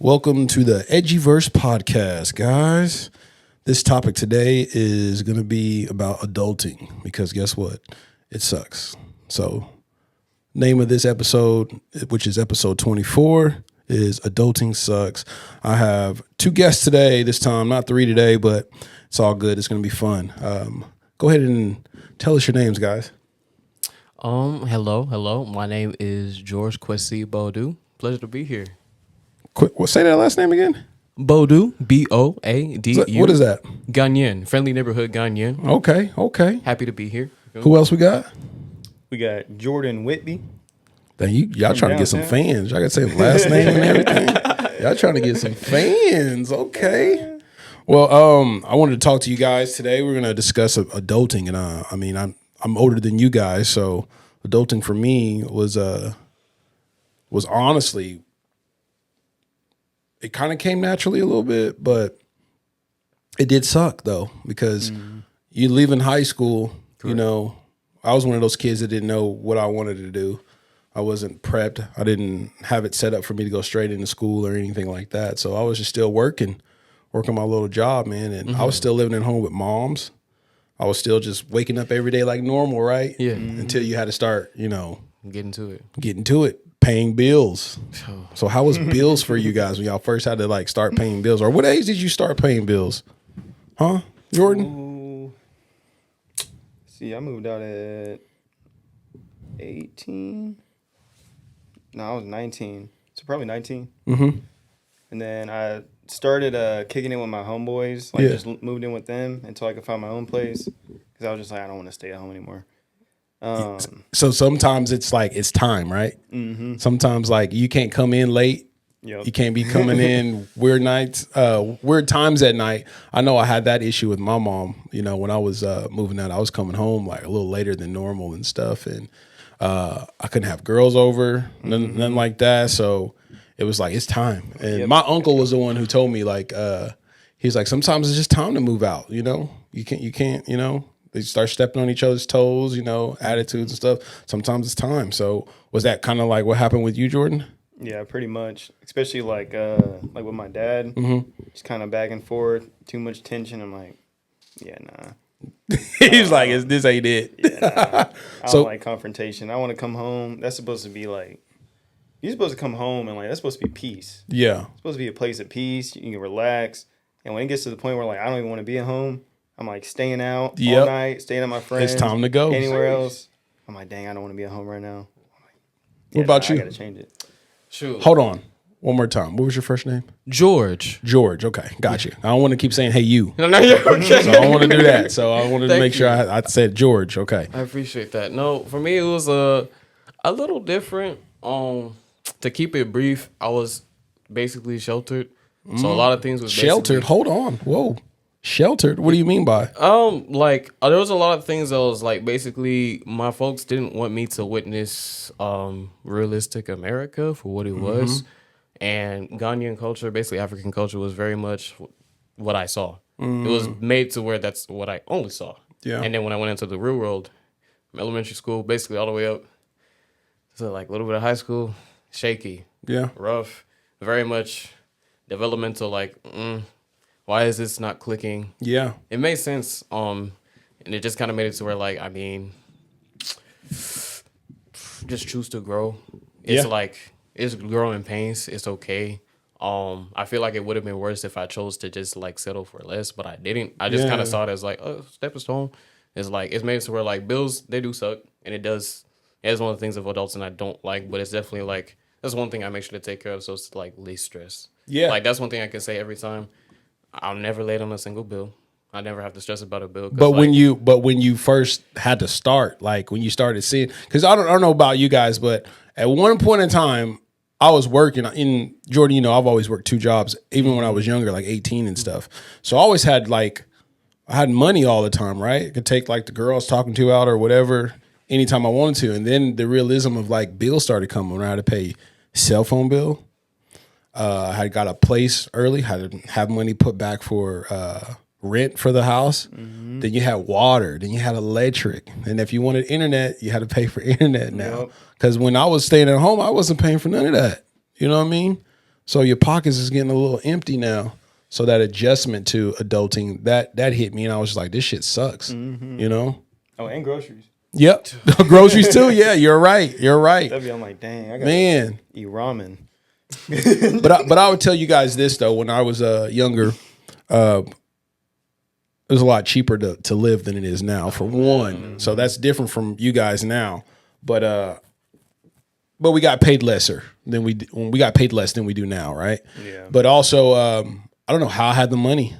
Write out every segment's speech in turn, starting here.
Welcome to the Edgyverse podcast, guys. This topic today is going to be about adulting because guess what? It sucks. So, name of this episode, which is episode 24, is Adulting Sucks. I have two guests today, this time, not three today, but it's all good. It's going to be fun. Go ahead and tell us your names, guys. Hello. My name is George Kwesi Bodu. Pleasure to be here. Quick, say that last name again. Bodu, B-O-A-D-U. What is that? Ghanaian, friendly neighborhood Ghanaian. Okay. Happy to be here. Who else we got? We got Jordan Whitby. Y'all trying to get some fans. Y'all got to say the last name and everything. Y'all trying to get some fans. Okay. Well, I wanted to talk to you guys today. We're going to discuss adulting, and I'm older than you guys, so adulting for me was honestly, it kind of came naturally a little bit, but it did suck though because you leave in high school. Correct. You know, I was one of those kids that didn't know what I wanted to do. I wasn't prepped. I didn't have it set up for me to go straight into school or anything like that. So I was just still working my little job, man, and I was still living at home with moms. I was still just waking up every day like normal, right? Yeah. Until you had to start, Getting to it. Paying bills. So how was bills for you guys when y'all first had to start paying bills? Or what age did you start paying bills? Huh, Jordan? Ooh. See, I moved out at 18. No, I was 19. So probably 19. Mm-hmm. And then I started kicking in with my homeboys. Just moved in with them until I could find my own place. Because I was just like, I don't want to stay at home anymore. So sometimes it's it's time, right? Mm-hmm. Sometimes you can't come in late. Yep. You can't be coming in weird times at night. I know I had that issue with my mom. When I was moving out, I was coming home a little later than normal and stuff, and I couldn't have girls over, nothing like that. So it was it's time. And my uncle was the one who told me he's like, sometimes it's just time to move out. You can't. They start stepping on each other's toes, attitudes and stuff. Sometimes it's time. So was that kind of what happened with you, Jordan? Yeah, pretty much. Especially like with my dad, just kind of back and forth, too much tension. I'm like, yeah, nah. He's this ain't it. Yeah, nah. I don't like confrontation. I want to come home. That's supposed to be you're supposed to come home and that's supposed to be peace. Yeah. It's supposed to be a place of peace. You can relax. And when it gets to the point where I don't even want to be at home, I'm staying out all night, staying at my friends. It's time to go. Anywhere else. I'm dang, I don't want to be at home right now. What about you? I got to change it. Sure. Hold on. One more time. What was your first name? George. Okay. Got you. I don't want to keep saying, hey, you. No, you're okay. So I don't want to do that. So I wanted to make sure I said George. Okay. I appreciate that. No, for me, it was a little different. To keep it brief, I was basically sheltered. So a lot of things was sheltered. Hold on. Whoa. Sheltered? What do you mean by? There was a lot of things that was basically my folks didn't want me to witness realistic America for what it was. And Ghanaian culture, basically African culture, was very much what I saw. It was made to where that's what I only saw. Yeah. And then when I went into the real world, from elementary school, basically all the way up to a little bit of high school, shaky. Yeah. Rough, very much developmental, why is this not clicking? Yeah. It made sense. And it just kind of made it to where, just choose to grow. It's it's growing pains. It's okay. I feel like it would have been worse if I chose to just settle for less, but I didn't. I just kind of saw it as stepping stone. It's it's made it to where bills, they do suck, and it does. It's one of the things of adults and I don't like, but it's definitely that's one thing I make sure to take care of, so it's least stress. Yeah. That's one thing I can say every time. I'll never late on a single bill. I never have to stress about a bill. But when you first had to start, when you started seeing, because I don't know about you guys, but at one point in time, I was working in Jordan. I've always worked two jobs, even when I was younger, 18 and stuff. So I always had I had money all the time, right? I could take the girl I was talking to out or whatever anytime I wanted to. And then the realism of bills started coming when I had to pay cell phone bill. I had got a place early, had to have money put back for rent for the house. Then you had water, then you had electric. And if you wanted internet, you had to pay for internet now. Because when I was staying at home, I wasn't paying for none of that. You know what I mean? So your pockets is getting a little empty now. So that adjustment to adulting, that hit me, and I was just like, this shit sucks. You know? Oh, and groceries. Yep. Groceries too. Yeah, you're right. You're right. That'd be, I'm like, dang, I gotta Man. eat ramen. But I would tell you guys this though, when I was younger, it was a lot cheaper to live than it is now, for one. So that's different from you guys now. But we got paid lesser than we got paid less than we do now, right? Yeah. But also, I don't know how I had the money,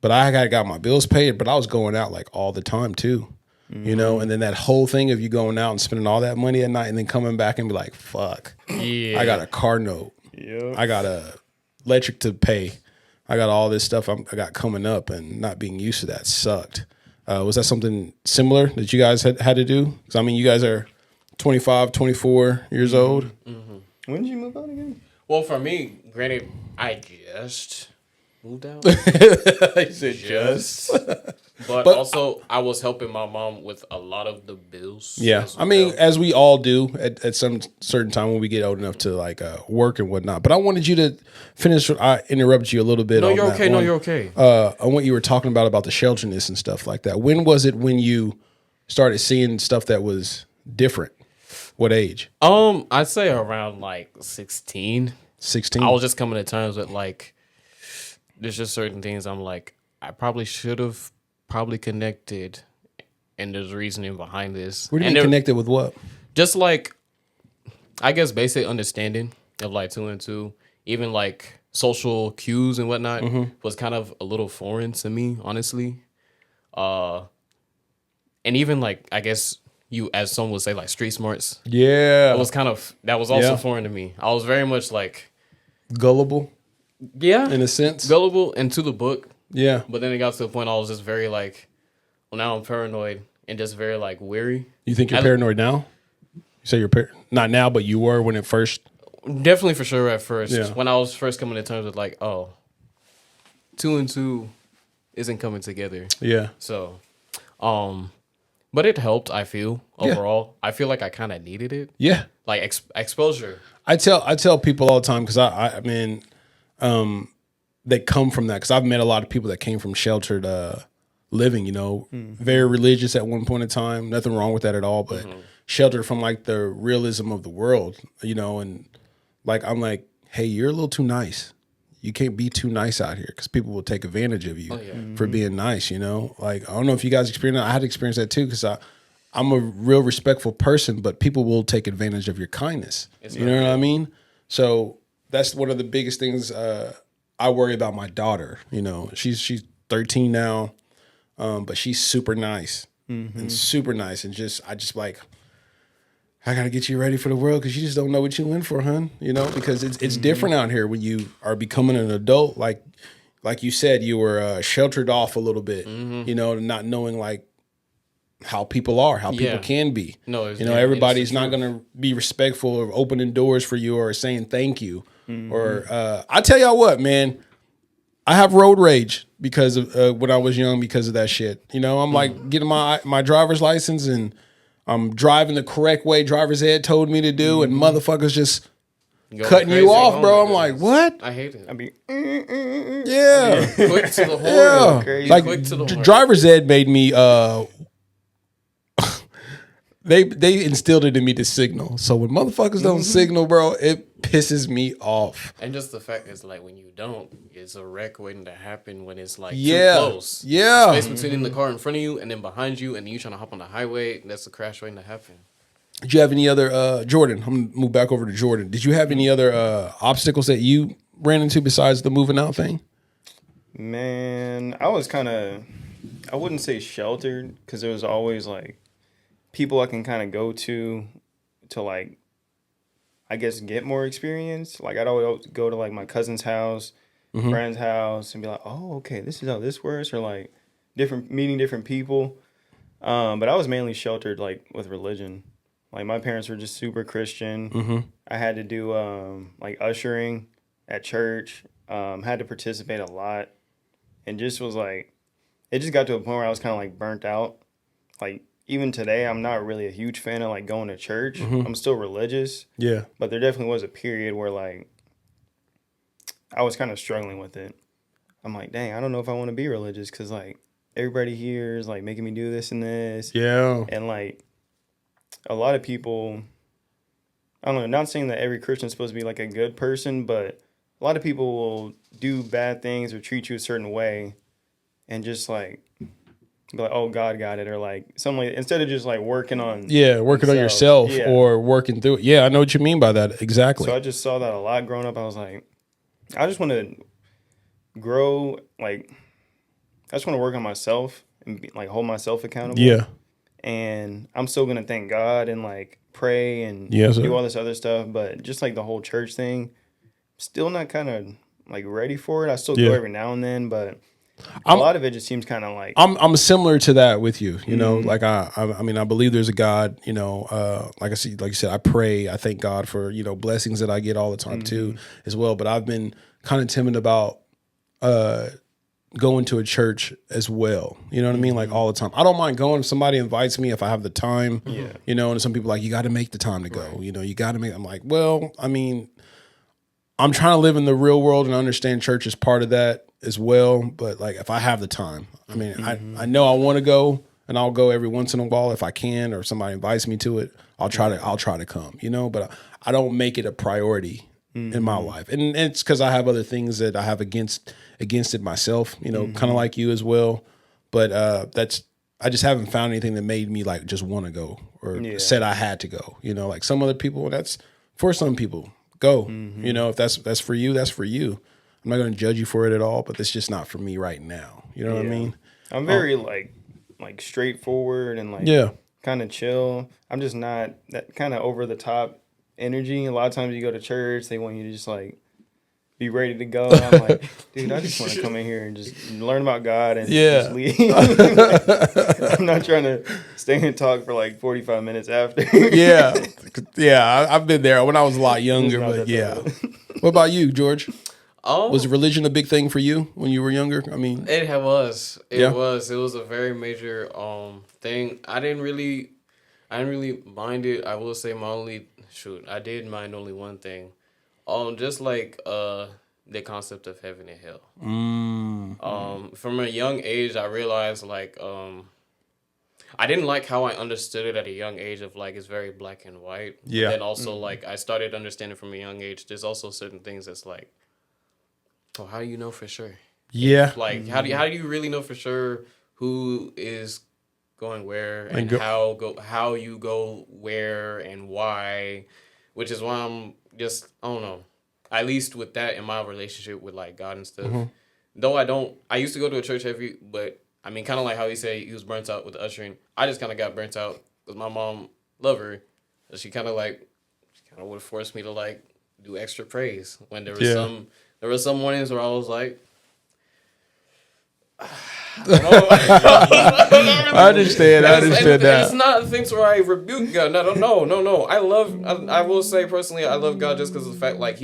but I got my bills paid. But I was going out like all the time too, you know. And then that whole thing of you going out and spending all that money at night, and then coming back and be like, "Fuck, Yeah. I got a car note, I got a electric to pay, I got all this stuff I got coming up," and not being used to that sucked. Was that something similar that you guys had to do? Because I mean, you guys are 25, 24 years old. When did you move out again? Well, for me, granted, I just moved out. I said just. But also, I was helping my mom with a lot of the bills. Yeah, as I mean, well. as we all do at some certain time when we get old enough to like work and whatnot. But I wanted you to finish. I interrupted you a little bit. No, on you're that okay. No, one. you're okay. On what you were talking about the shelterness and stuff like that. When was it when you started seeing stuff that was different? What age? I'd say around like 16. 16. I was just coming to terms with like, there's just certain things I'm like, I probably should have probably connected, and there's reasoning behind this. What do you And mean there- connected with what? Just like, I guess basic understanding of like 2 and 2, even like social cues and whatnot was kind of a little foreign to me, honestly. And even like, I guess you, as some would say, like street smarts. Yeah. It was kind of, that was also Yeah. foreign to me. I was very much like, Gullible yeah, in a sense. gullible and to the book. Yeah. But then it got to the point I was just very like, well, now I'm paranoid and just very like weary. You think you're I- paranoid now? You say you're not now, but you were when it first. Definitely for sure at first. Yeah. When I was first coming to terms with like, oh, 2 and 2 isn't coming together. Yeah. So, but it helped, I feel, overall. I feel like I kind of needed it. Yeah. Like exposure. I tell people all the time because I mean, they come from that because I've met a lot of people that came from sheltered living. You know, very religious at one point in time. Nothing wrong with that at all, but sheltered from like the realism of the world. You know, and like I'm like, hey, you're a little too nice. You can't be too nice out here because people will take advantage of you for being nice. You know, like I don't know if you guys experienced that. I had to experience that too because I'm a real respectful person, but people will take advantage of your kindness. You know what I mean? So that's one of the biggest things I worry about my daughter. You know, she's 13 now, but she's super nice and super nice, and I just like, I gotta get you ready for the world because you just don't know what you in for, hun. You know, because it's different out here when you are becoming an adult. Like you said, you were sheltered off a little bit. You know, not knowing like how people are, how people can be. No, you know, everybody's not gonna be respectful or opening doors for you or saying thank you. Or I tell y'all what, man, I have road rage because of when I was young because of that shit. You know, I'm like getting my driver's license and I'm driving the correct way driver's ed told me to do, and motherfuckers just cutting you off, bro. I'm like, what? I hate it. I mean, Yeah. Quick to the horn. Yeah, Crazy. like Quick to the horn. driver's ed made me. They instilled it in me to signal. So when motherfuckers don't signal, bro, it pisses me off. And just the fact is, like, when you don't, it's a wreck waiting to happen when it's like Yeah. too close. Yeah. Space between the car in front of you and then behind you, and then you trying to hop on the highway. That's a crash waiting to happen. Did you have any other Jordan? I'm gonna move back over to Jordan. Did you have any other obstacles that you ran into besides the moving out thing? man, I was kind of, I wouldn't say sheltered because there was always like people I can kind of go to like, I guess, get more experience. Like I'd always go to like my cousin's house, friend's house, and be like, oh, okay, this is how this works, or like meeting different people. But I was mainly sheltered like with religion. Like my parents were just super Christian. I had to do like ushering at church. Had to participate a lot, and just was like, it just got to a point where I was kind of like burnt out. Like even today, I'm not really a huge fan of like going to church. I'm still religious. Yeah. But there definitely was a period where like I was kind of struggling with it. I'm like, dang, I don't know if I want to be religious because like everybody here is like making me do this and this. Yeah. And like a lot of people, I don't know, not saying that every Christian is supposed to be like a good person, but a lot of people will do bad things or treat you a certain way and just like be like, oh, God got it. Or like something like, instead of just like working on working on yourself or working through it. Yeah, I know what you mean by that. Exactly. So I just saw that a lot growing up. I was like, I just want to grow, like, I just want to work on myself and be, like hold myself accountable. Yeah. And I'm still going to thank God and like pray and Yes, do all this other stuff. But just like the whole church thing, still not kind of like ready for it. I still go every now and then, but a lot of it just seems kind of like I'm similar to that with you. You know, like I mean, I believe there's a God. You know, like you said, I pray. I thank God for blessings that I get all the time too, as well. But I've been kind of timid about going to a church as well. You know what I mean? Like all the time. I don't mind going if somebody invites me if I have the time. Yeah. You know, and some people are like, you got to make the time to go. Right. You know, you got to make. I'm like, well, I mean, I'm trying to live in the real world and understand church is part of that as well. But like, if I have the time, I mean, I know I want to go, and I'll go every once in a while if I can, or if somebody invites me to it. I'll try to come. You know, but I don't make it a priority in my life, and it's because I have other things that I have against it myself. You know, kind of like you as well. But I just haven't found anything that made me like just want to go or said I had to go. You know, like some other people, that's for some people. Go. You know, if that's for you, that's for you. I'm not going to judge you for it at all, but that's just not for me right now. You know what I mean? I'm very like straightforward and like kind of chill. I'm just not that kind of over the top energy. A lot of times you go to church, they want you to just like be ready to go. I'm like, dude, I just want to come in here and just learn about God and just leave. I'm not trying to stay and talk for like 45 minutes after. I've been there when I was a lot younger, but What about you, George? Was religion a big thing for you when you were younger? I mean, it was. It was a very major thing. I didn't really mind it. I will say I did mind only one thing. Just like the concept of heaven and hell. From a young age, I realized like I didn't like how I understood it at a young age of like it's very black and white. Yeah. But then also like I started understanding from a young age. There's also certain things that's like, oh, how do you know for sure? Yeah. Like how do you really know for sure who is going where and how you go where and why? Which is why I'm just, I don't know, at least with that in my relationship with like God and stuff. Though I used to go to a church but I mean, kind of like how he said he was burnt out with the ushering. I just kind of got burnt out because my mom, love her, so she kind of would force me to like do extra praise when there was some mornings where I was like, I understand that. It's not things where I rebuke God. No. I will say personally, I love God just because of the fact like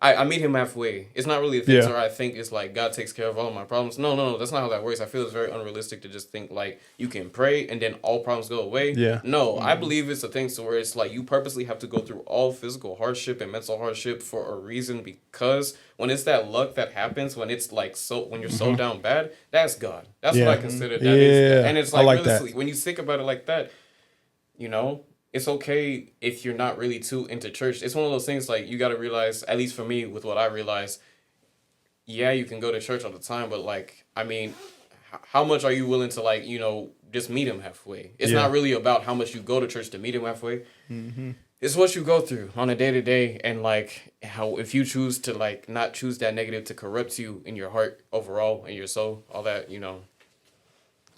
I meet him halfway. It's not really a thing where I think it's like God takes care of all of my problems. No, that's not how that works. I feel it's very unrealistic to just think like you can pray and then all problems go away. Yeah. No, I believe it's a thing where it's like you purposely have to go through all physical hardship and mental hardship for a reason, because when it's that luck that happens, when it's like when you're so down bad, that's God. That's what I consider that is. And it's like realistically, when you think about it like that, you know, it's okay if you're not really too into church. It's one of those things like you got to realize, at least for me, with what I realize, you can go to church all the time, but like, I mean, how much are you willing to like, you know, just meet him halfway? It's not really about how much you go to church to meet him halfway. It's what you go through on a day-to-day, and like how if you choose to like not choose that negative to corrupt you in your heart overall and your soul, all that, you know.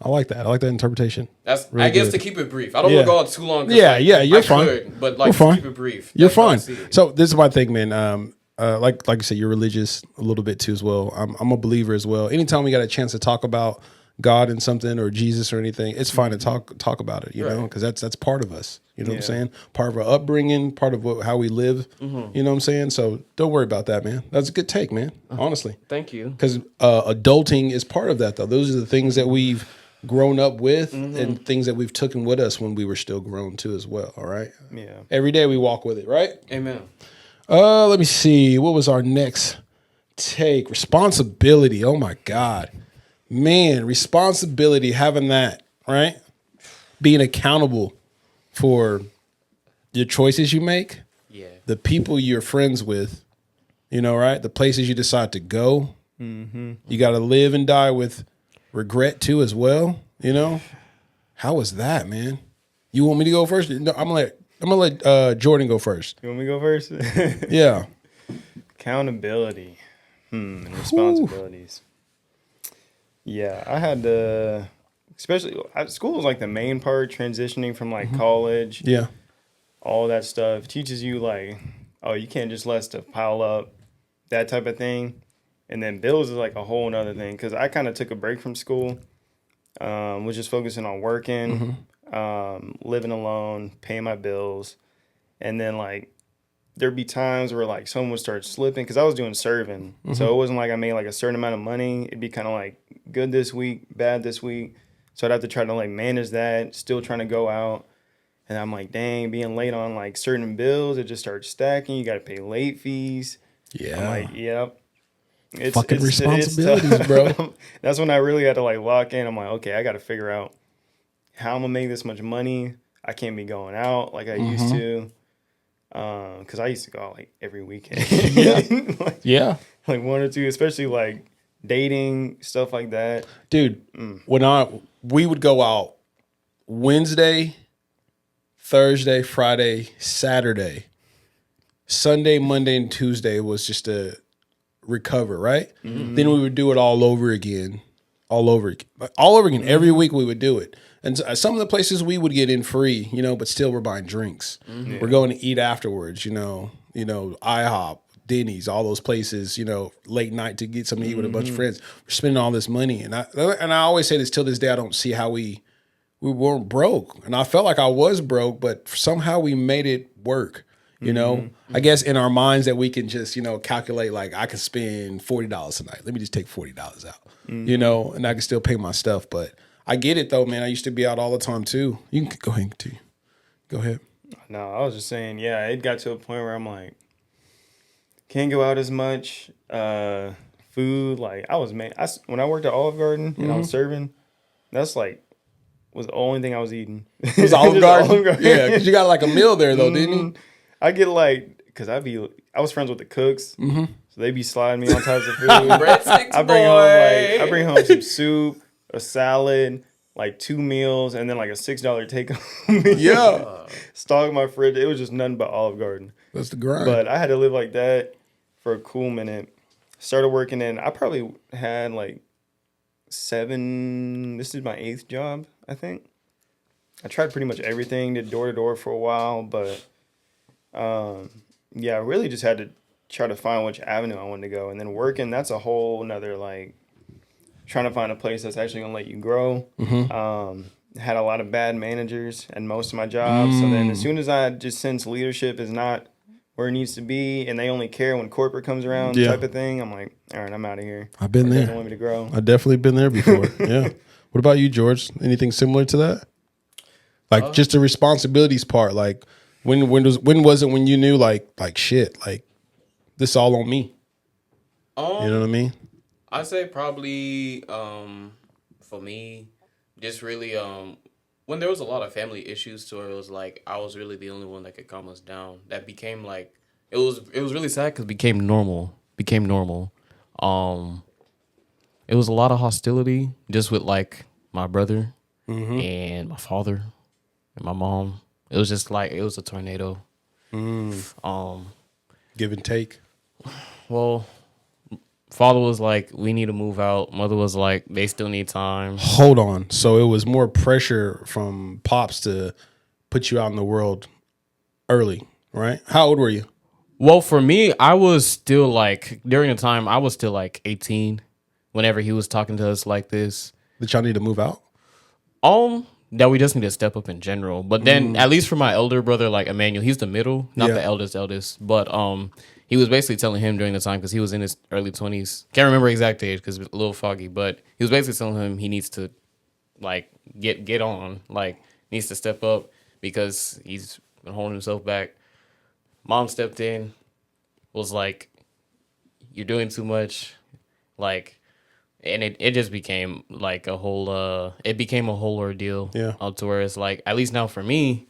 I like that. I like that interpretation. That's really I guess good. To keep it brief. I don't want to go on too long. You're fine. But like to keep it brief. You're fine. So this is my thing, man. Like you said, you're religious a little bit too as well. I'm a believer as well. Anytime we got a chance to talk about God and something or Jesus or anything, it's fine to talk about it, you know, because that's part of us. You know what I'm saying? Part of our upbringing, part of how we live. You know what I'm saying? So don't worry about that, man. That's a good take, man. Honestly. Thank you. Because adulting is part of that, though. Those are the things that we've grown up with and things that we've taken with us when we were still grown too as well. All right. Yeah. Every day we walk with it, right? Amen. Let me see. What was our next take? Responsibility. Oh my God. Man, responsibility, having that, right? Being accountable for your choices you make, Yeah. the people you're friends with, right? The places you decide to go. You got to live and die with regret too, as well. How was that, man? You want me to go first? No, I'm gonna let Jordan go first. You want me to go first? Yeah. Accountability and responsibilities. Yeah, I had to, especially school was like the main part, transitioning from like college, Yeah. all that stuff. Teaches you like, oh, you can't just let stuff pile up, that type of thing. And then bills is like a whole nother thing because I kind of took a break from school, was just focusing on working, living alone, paying my bills. And then like there'd be times where like someone would start slipping because I was doing serving. So it wasn't like I made like a certain amount of money. It'd be kind of like good this week, bad this week. So I'd have to try to like manage that, still trying to go out. And I'm like, dang, being late on like certain bills, it just starts stacking. You got to pay late fees. Yeah. I'm like, yep. Fucking responsibilities, bro. That's when I really had to like lock in. I'm like, okay, I got to figure out how I'm gonna make this much money. I can't be going out like I used to. Because I used to go out like every weekend. Yeah. Like one or two, especially like dating, stuff like that. Dude, we would go out Wednesday, Thursday, Friday, Saturday. Sunday, Monday, and Tuesday was just a recover, right? Then we would do it all over again. Every week we would do it. And some of the places we would get in free, but still we're buying drinks. We're going to eat afterwards, IHOP, Denny's, all those places, late night to get something to eat with a bunch of friends. We're spending all this money. And I always say this till this day, I don't see how we weren't broke. And I felt like I was broke, but somehow we made it work. I guess in our minds that we can just, calculate like I can spend $40 tonight. Let me just take $40 out, and I can still pay my stuff. But I get it though, man. I used to be out all the time too. You can go ahead. No, I was just saying, yeah, it got to a point where I'm like, can't go out as much. Food, like when I worked at Olive Garden and I was serving, that's like was the only thing I was eating. It was Olive Garden? Yeah, because you got like a meal there though, didn't you? I get like, because I was friends with the cooks, so they be sliding me all types of food. I bring home some soup, a salad, like 2 meals, and then like a $6 take home. Yeah. Stock my fridge. It was just nothing but Olive Garden. That's the grind. But I had to live like that for a cool minute. Started working in, I probably had like 7, this is my 8th job, I think. I tried pretty much everything, did door to door for a while, but I really just had to try to find which avenue I wanted to go. And then working, that's a whole nother like trying to find a place that's actually gonna let you grow. Had a lot of bad managers at most of my jobs. So then as soon as I just sense leadership is not where it needs to be and they only care when corporate comes around type of thing, I'm like, all right, I'm out of here. I've been there. They want me to grow. I've definitely been there before. Yeah. What about you, George? Anything similar to that? Like just the responsibilities part. Like when was it when you knew like shit, like this all on me? You know what I mean? I'd say probably for me, just really when there was a lot of family issues to where it was like I was really the only one that could calm us down. That became like it was really sad because it became normal. It was a lot of hostility just with like my brother and my father and my mom. It was just like it was a tornado. Give and take. Well, father was like, we need to move out. Mother was like, they still need time. Hold on. So it was more pressure from pops to put you out in the world early, right? How old were you? Well, for me, I was still like, during the time, I was still like 18 whenever he was talking to us like this. Did y'all need to move out? That we just need to step up in general. But then, at least for my elder brother, like Emmanuel, he's the middle, not the eldest. But he was basically telling him during the time, because he was in his early 20s. Can't remember exact age because it was a little foggy. But he was basically telling him he needs to, like, get on. Like, needs to step up because he's been holding himself back. Mom stepped in, was like, you're doing too much, like, and it just became like a whole it became a whole ordeal. Yeah. Up to where it's like, at least now for me,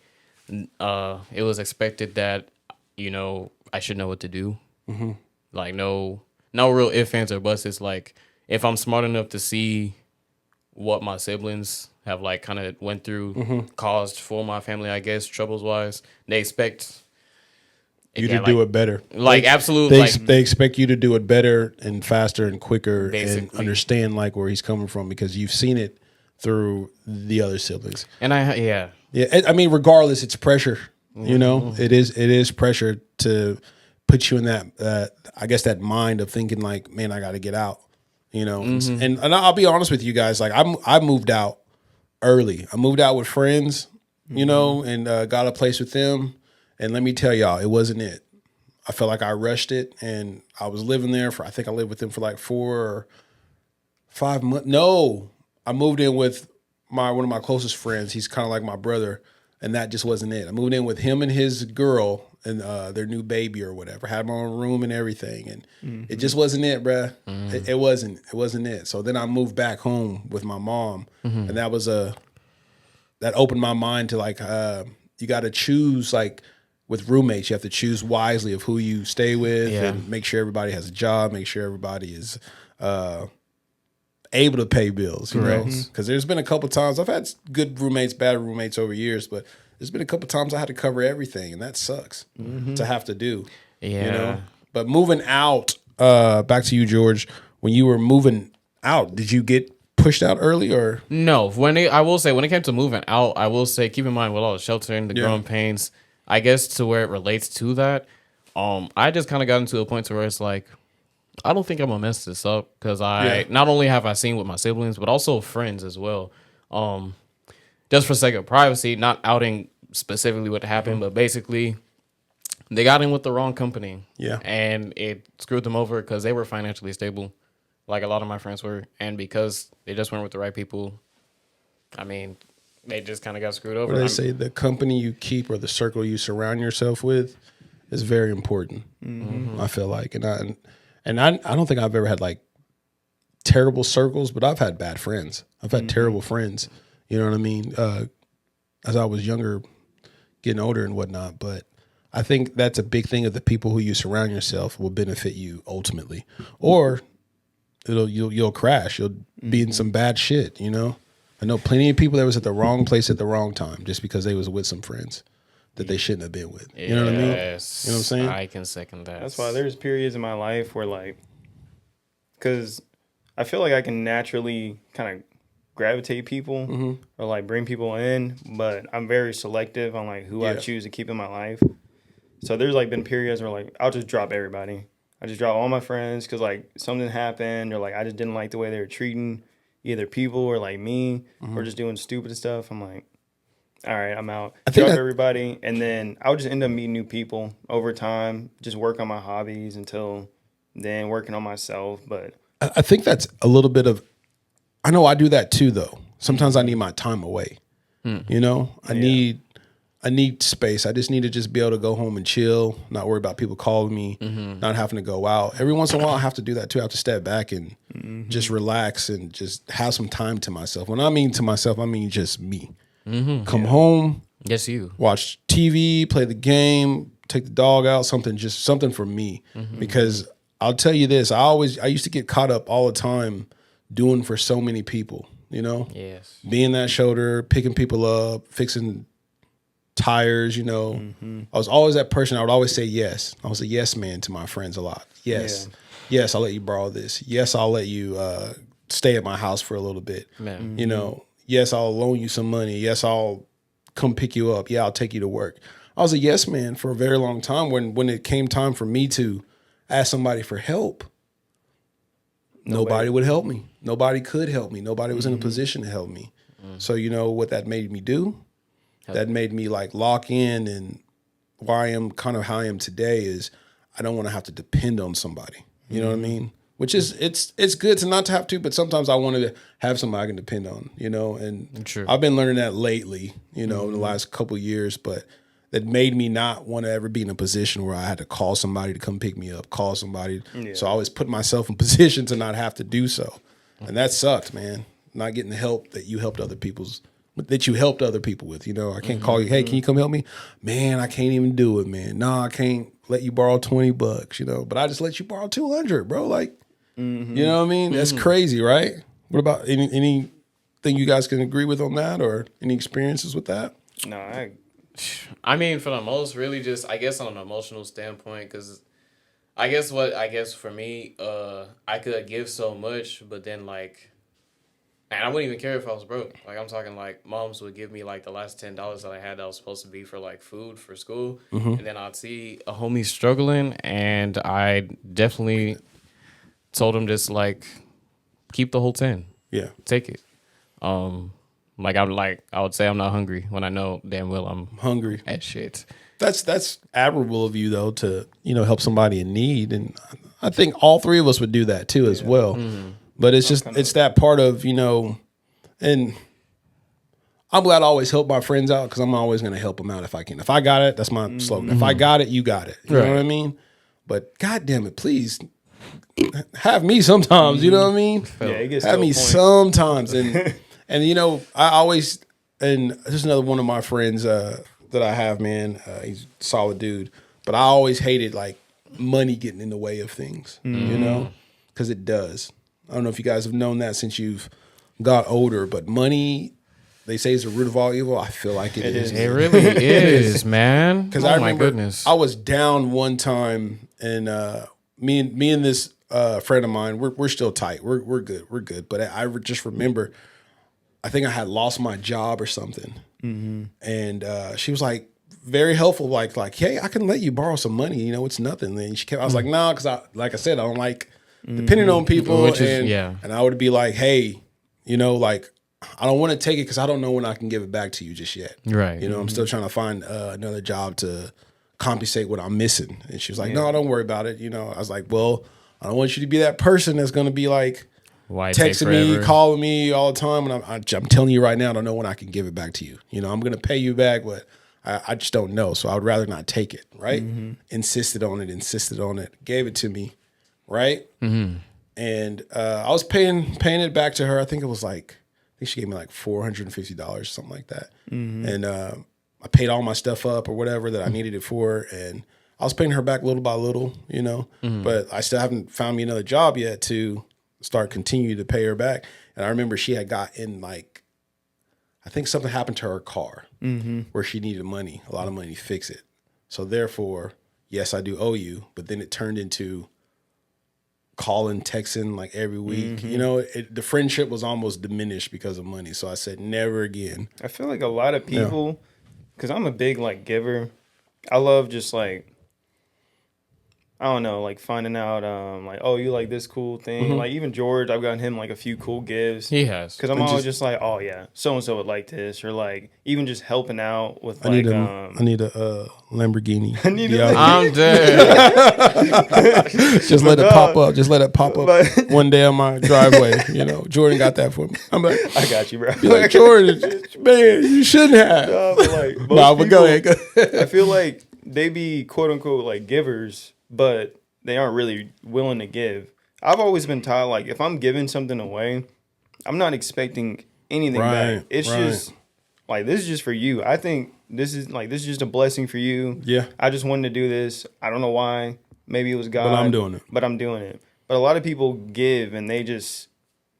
it was expected that, you know, I should know what to do. Mm-hmm. Like no real ifs, ands, or buts. It's like, if I'm smart enough to see what my siblings have like kind of went through, caused for my family, I guess, troubles wise, they expect you to do it better. Like, absolutely. They expect you to do it better and faster and quicker, Basically. and understand like where he's coming from, because you've seen it through the other siblings. And yeah. I mean, regardless, it's pressure. You know, it is pressure to put you in that, I guess, that mind of thinking like, man, I got to get out. You know, and I'll be honest with you guys. Like, I moved out early. I moved out with friends, you know, and got a place with them. And let me tell y'all, it wasn't it. I felt like I rushed it, and I was living there I think I lived with them for like 4 or 5 months. No, I moved in with one of my closest friends. He's kind of like my brother, and that just wasn't it. I moved in with him and his girl and their new baby or whatever. Had my own room and everything, and it just wasn't it, bruh. It wasn't it. So then I moved back home with my mom, and that opened my mind to like, you got to choose, like, with roommates, you have to choose wisely of who you stay with, and make sure everybody has a job, make sure everybody is able to pay bills, you know? Because there's been a couple times, I've had good roommates, bad roommates over years, but there's been a couple times I had to cover everything, and that sucks to have to do. Yeah. You know? But moving out, back to you, George, when you were moving out, did you get pushed out early or? No. I will say, when it came to moving out, I will say, keep in mind with all the sheltering, the growing pains, I guess to where it relates to that, I just kind of got into a point to where it's like, I don't think I'm gonna mess this up, because not only have I seen with my siblings, but also friends as well. Just for sake of privacy, not outing specifically what happened, but basically they got in with the wrong company. Yeah. And it screwed them over because they were financially stable, like a lot of my friends were. And because they just weren't with the right people, I mean, they just kind of got screwed over. What they say, the company you keep or the circle you surround yourself with is very important. I feel like, and I don't think I've ever had like terrible circles, but I've had bad friends. I've had terrible friends. You know what I mean? As I was younger, getting older and whatnot. But I think that's a big thing, of the people who you surround yourself will benefit you ultimately, or you'll crash. You'll be in some bad shit. You know, I know plenty of people that was at the wrong place at the wrong time just because they was with some friends that they shouldn't have been with. You know what I mean? You know what I'm saying? I can second that. That's why there's periods in my life where, like, because I feel like I can naturally kind of gravitate people or like bring people in, but I'm very selective on like who I choose to keep in my life. So there's like been periods where like I'll just drop everybody. I just drop all my friends because like something happened, or like I just didn't like the way they were treating either people or like me, or just doing stupid stuff. I'm like, all right, I'm out. Drop everybody, and then I'll just end up meeting new people over time. Just work on my hobbies until then, working on myself. But I think that's a little bit of. I know I do that too, though. Sometimes I need my time away. You know, I need space. I just need to just be able to go home and chill, not worry about people calling me, not having to go out. Every once in a while, I have to do that too. I have to step back and just relax and just have some time to myself. When I mean to myself, I mean just me. Come home. Yes, you. Watch TV, play the game, take the dog out, something for me. Because I'll tell you this, I used to get caught up all the time doing for so many people, you know? Yes. Being that shoulder, picking people up, fixing tires, you know. I was always that person. I would always say yes. I was a yes man to my friends a lot. Yes. Yes, I'll let you borrow this. Yes, I'll let you stay at my house for a little bit. You know, yes, I'll loan you some money. Yes, I'll come pick you up. Yeah, I'll take you to work. I was a yes man for a very long time. When it came time for me to ask somebody for help, nobody would help me. Nobody could help me. Nobody was in a position to help me. So you know what that made me do? That made me like lock in, and why I am kind of how I am today is I don't want to have to depend on somebody. You know what I mean? Which is it's good to not have to, but sometimes I want to have somebody I can depend on, you know. And True. I've been learning that lately, you know, in the last couple of years. But that made me not want to ever be in a position where I had to call somebody to come pick me up, call somebody. Yeah. So I always put myself in position to not have to do so. And that sucked, man. Not getting the help that you helped other people with. You know, I can't call you, hey, can you come help me? Man, I can't even do it, man. No, I can't let you borrow $20, you know, but I just let you borrow 200, bro. Like, you know what I mean? That's crazy, right? What about anything you guys can agree with on that, or any experiences with that? No, I mean, for the most, really just, I guess, on an emotional standpoint, because I guess for me, I could give so much, but then, like, and I wouldn't even care if I was broke. Like, I'm talking, like, moms would give me, like, the last $10 that I had that was supposed to be for, like, food for school. And then I'd see a homie struggling, and I definitely told him just, like, keep the whole 10. Yeah. Take it. I would say I'm not hungry when I know damn well I'm Hungry. at shit. That's admirable of you, though, to, you know, help somebody in need. And I think all three of us would do that too as well. But it's just, it's that part of, you know, and I'm glad I always help my friends out, because I'm always going to help them out if I can. If I got it, that's my slogan. If I got it, you got it. You know what I mean? But God damn it, please have me sometimes. You know what I mean? yeah, it gets Have to a me point. sometimes. And you know, I always, and this is another one of my friends that I have, man. He's a solid dude. But I always hated, like, money getting in the way of things, you know? Because it does. I don't know if you guys have known that since you've got older, but money, they say, is the root of all evil. I feel like it is. It really is, man. Because Oh I remember my goodness. I was down one time, and me and this friend of mine, we're still tight. We're good. But I just remember, I think I had lost my job or something, and she was like very helpful, like, hey, I can let you borrow some money. You know, it's nothing. And she kept, I was like, no, because like I said, I don't like depending on people, Which is, and I would be like, hey, you know, like, I don't want to take it because I don't know when I can give it back to you just yet. Right. You know, I'm still trying to find another job to compensate what I'm missing. And she was like, no, don't worry about it. You know, I was like, well, I don't want you to be that person that's going to be like Why take texting me, forever? calling me all the time. And I'm telling you right now, I don't know when I can give it back to you. You know, I'm going to pay you back, but I just don't know. So I would rather not take it. Right. Insisted on it, gave it to me. Right. And I was paying it back to her. I think she gave me like $450 or something like that. And I paid all my stuff up or whatever that I needed it for. And I was paying her back little by little, you know, but I still haven't found me another job yet to continue to pay her back. And I remember she had gotten, like, I think something happened to her car where she needed money, a lot of money to fix it. So therefore, yes, I do owe you. But then it turned into calling, texting like every week. You know, the friendship was almost diminished because of money. So I said, never again. I feel like a lot of people, because I'm a big, like, giver. I love just, like, I don't know, like, finding out, like, oh, you like this cool thing. Like, even George, I've gotten him, like, a few cool gifts. He has. Because I'm always just like, oh, yeah, so-and-so would like this. Or, like, even just helping out with, I like, need a Lamborghini. I need a Yeah, I'm dead. just let it pop up. Just let it pop up But- one day on my driveway. You know, Jordan got that for me. I'm like, I got you, bro. you're like, Jordan, man, you shouldn't have. But, like, most Nah, but go people- ahead. I feel like they be quote unquote like givers, but they aren't really willing to give. I've always been taught, like, if I'm giving something away, I'm not expecting anything back. It's just like, this is just for you. I think this is just a blessing for you. Yeah. I just wanted to do this. I don't know why. Maybe it was God. But I'm doing it. But I'm doing it. But a lot of people give and they just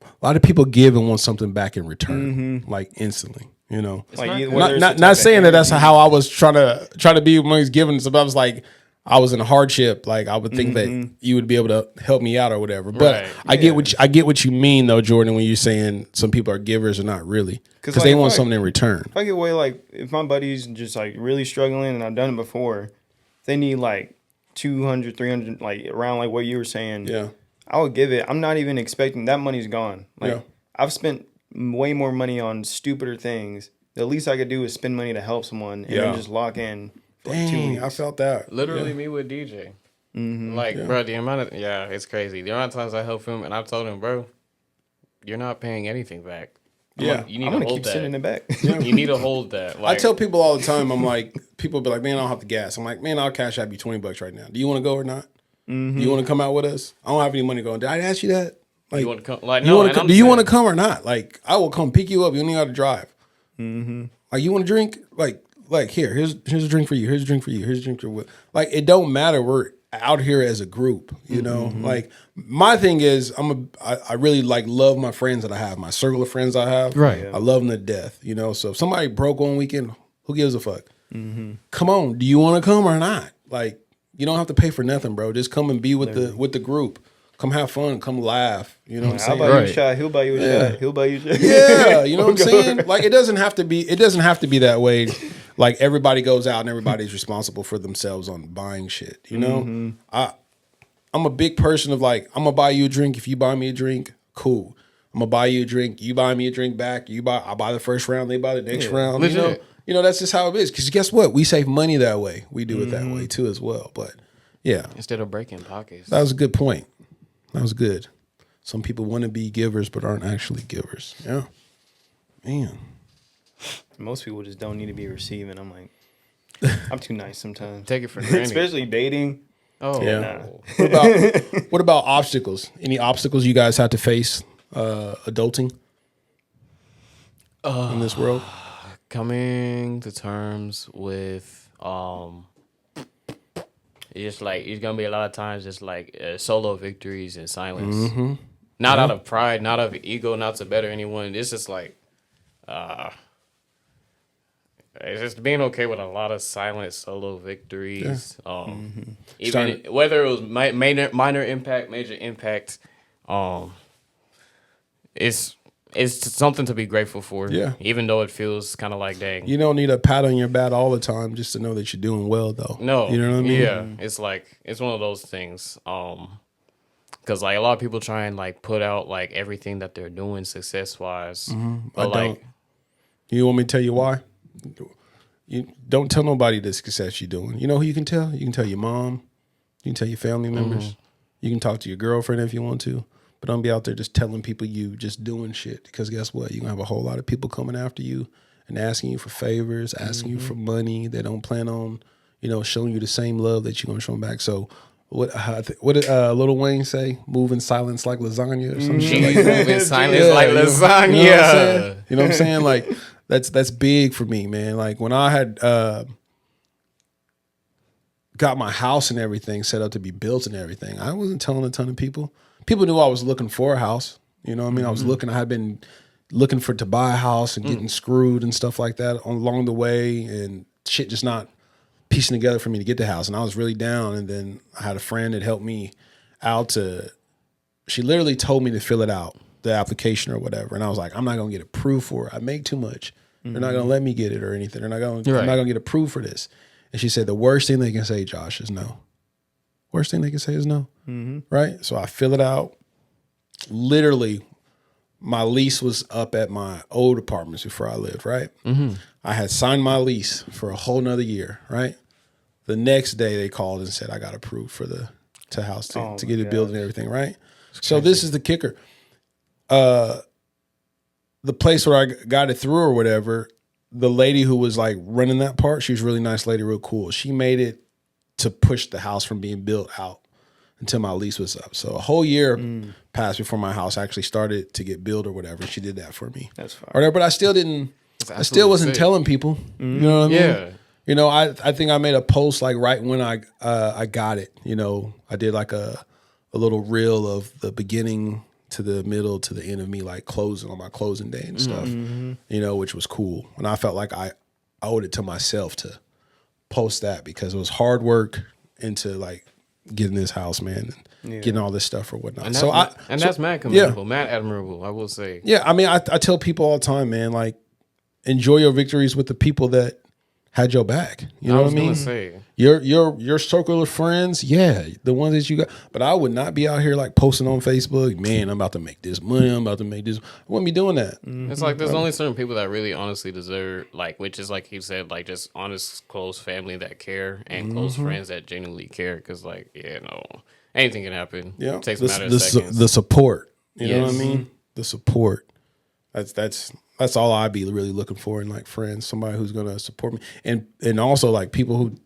A lot of people give and want something back in return, like instantly. You know, like not either- good. whether it's the not type saying of that that's energy- how I was trying to be when I was giving. So I was like, I was in a hardship. Like, I would think that you would be able to help me out or whatever. But Right. I get what you mean though, Jordan, when you're saying some people are givers or not really, because like, they if want I- something in return. If I get away, like, if my buddy's just, like, really struggling and I've done it before, they need, like, 200, 300, like, around, like, what you were saying. Yeah. I would give it. I'm not even expecting that money's gone. Like, Yeah. I've spent way more money on stupider things. The least I could do is spend money to help someone and Yeah. then just lock in for like 2 Dang, weeks. I felt that. Literally Yeah. me with DJ. Like, bro, the amount of, it's crazy. The amount of times I help him and I've told him, bro, you're not paying anything back. You need I'm to gonna hold keep that. sending it back. You need to hold that. Like, I tell people all the time, I'm like, people be like, man, I don't have the gas. I'm like, man, I'll cash out you $20 right now. Do you want to go or not? Do you want to come out with us? I don't have any money going. Did I ask you that? Like, you want to come? Like, do you want to come or not? Like, I will come pick you up. You don't even have to drive. Like, you want to drink? Like here's a drink for you. Here's a drink for you. Here's a drink for you. Like, it don't matter. We're out here as a group, you know. Like, my thing is, I really like love my friends that I have, my circle of friends I have. Right. I love them to death, you know. So if somebody broke one weekend, who gives a fuck? Come on, do you want to come or not? Like, you don't have to pay for nothing, bro. Just come and be with the group. Come have fun. Come laugh. You know what I'm saying? I'll buy you a shot. He'll buy you a shot. He'll buy you a shot. Yeah, you know what I'm saying? Like, it doesn't have to be that way. Like, everybody goes out and everybody's responsible for themselves on buying shit. You know? I'm a big person of like, I'm gonna buy you a drink. If you buy me a drink, cool. I'm gonna buy you a drink. You buy me a drink back. I buy the first round. They buy the next round. Legit. You know, that's just how it is. Because guess what? We save money that way. We do it that way too as well. But yeah, instead of breaking pockets. that was a good point. That was good. Some people want to be givers but aren't actually givers. Yeah, man. Most people just don't need to be receiving. I'm like, I'm too nice sometimes. Take it for granted. Especially dating. Oh, Yeah. Nah. What about obstacles? Any obstacles you guys had to face adulting in this world? Coming to terms with it's gonna be a lot of times just like solo victories and silence. Not out of pride, not out of ego, not to better anyone. It's just like it's just being okay with a lot of silent solo victories. Even whether it was minor impact, major impact, it's something to be grateful for. Yeah. Even though it feels kind of like, dang. You don't need a pat on your back all the time just to know that you're doing well, though. No. You know what I mean? Yeah. It's like, it's one of those things. Because like a lot of people try and like put out like everything that they're doing success wise. But I don't. You want me to tell you why? You don't tell nobody the success you're doing. You know who you can tell? You can tell your mom. You can tell your family members. You can talk to your girlfriend if you want to. But don't be out there just telling people you just doing shit. Because guess what? You're going to have a whole lot of people coming after you and asking you for favors, asking you for money. They don't plan on, showing you the same love that you're going to show them back. So what did Lil Wayne say? Move in silence like lasagna or some shit like that. Move in silence like lasagna. You know what I'm saying? Like, that's big for me, man. Like, when I had got my house and everything set up to be built and everything, I wasn't telling a ton of people. People knew I was looking for a house. You know what I mean? I had been looking to buy a house and getting screwed and stuff like that along the way, and shit just not piecing together for me to get the house. And I was really down. And then I had a friend that helped me out she literally told me to fill it out, the application or whatever. And I was like, I'm not going to get approved for it. I make too much. They're not going to let me get it or anything. I'm not going to get approved for this. And she said, the worst thing they can say, Josh, is no. Worst thing they can say is no. Right? So I fill it out. Literally, my lease was up at my old apartments before I lived, right? I had signed my lease for a whole nother year, right? The next day they called and said I got approved for the house to get it built and everything, right? So this is the kicker. The place where I got it through or whatever, the lady who was like running that part, she was a really nice lady, real cool. She made it to push the house from being built out until my lease was up. So a whole year passed before my house actually started to get built or whatever. She did that for me. That's fine. Or whatever, but I still wasn't telling people. You know what I mean? Yeah. I think I made a post like right when I got it. I did like a little reel of the beginning to the middle to the end of me like closing on my closing day and stuff, which was cool. And I felt like I owed it to myself to post that because it was hard work into like getting this house, man, and getting all this stuff or whatnot. And that's mad commendable, mad admirable, I will say. Yeah, I mean, I tell people all the time, man, like, enjoy your victories with the people that had your back. You know what I mean? Say. Your circle of friends, the ones that you got. But I would not be out here like posting on Facebook, man, I'm about to make this money, I'm about to make this. I wouldn't be doing that. It's like there's only certain people that really honestly deserve, like, which is like he said, like just honest, close family that care and close friends that genuinely care. Because like, anything can happen. Yeah, it takes a matter of seconds. The support. You know what I mean? The support. That's that's all I'd be really looking for in like friends, somebody who's gonna support me, and also like people who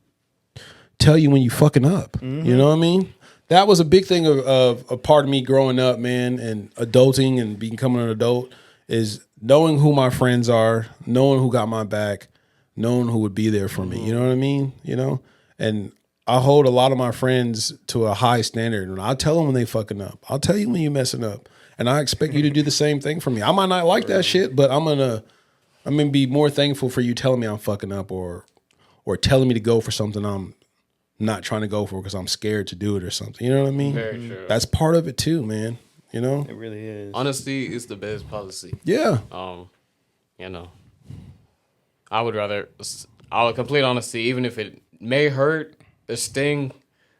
tell you when you fucking up. You know what I mean? That was a big thing of a part of me growing up, man, and adulting and becoming an adult is knowing who my friends are, knowing who got my back, knowing who would be there for me. You know what I mean? You know, and I hold a lot of my friends to a high standard, and I'll tell them when they fucking up. I'll tell you when you messing up, and I expect you to do the same thing for me. I might not like that shit, but I'm gonna be more thankful for you telling me I'm fucking up or telling me to go for something I'm not trying to go for because I'm scared to do it or something. You know what I mean? Very true. That's part of it too, man. You know? It really is. Honesty is the best policy. Yeah. You know, I would complete honesty, even if it may hurt, the sting.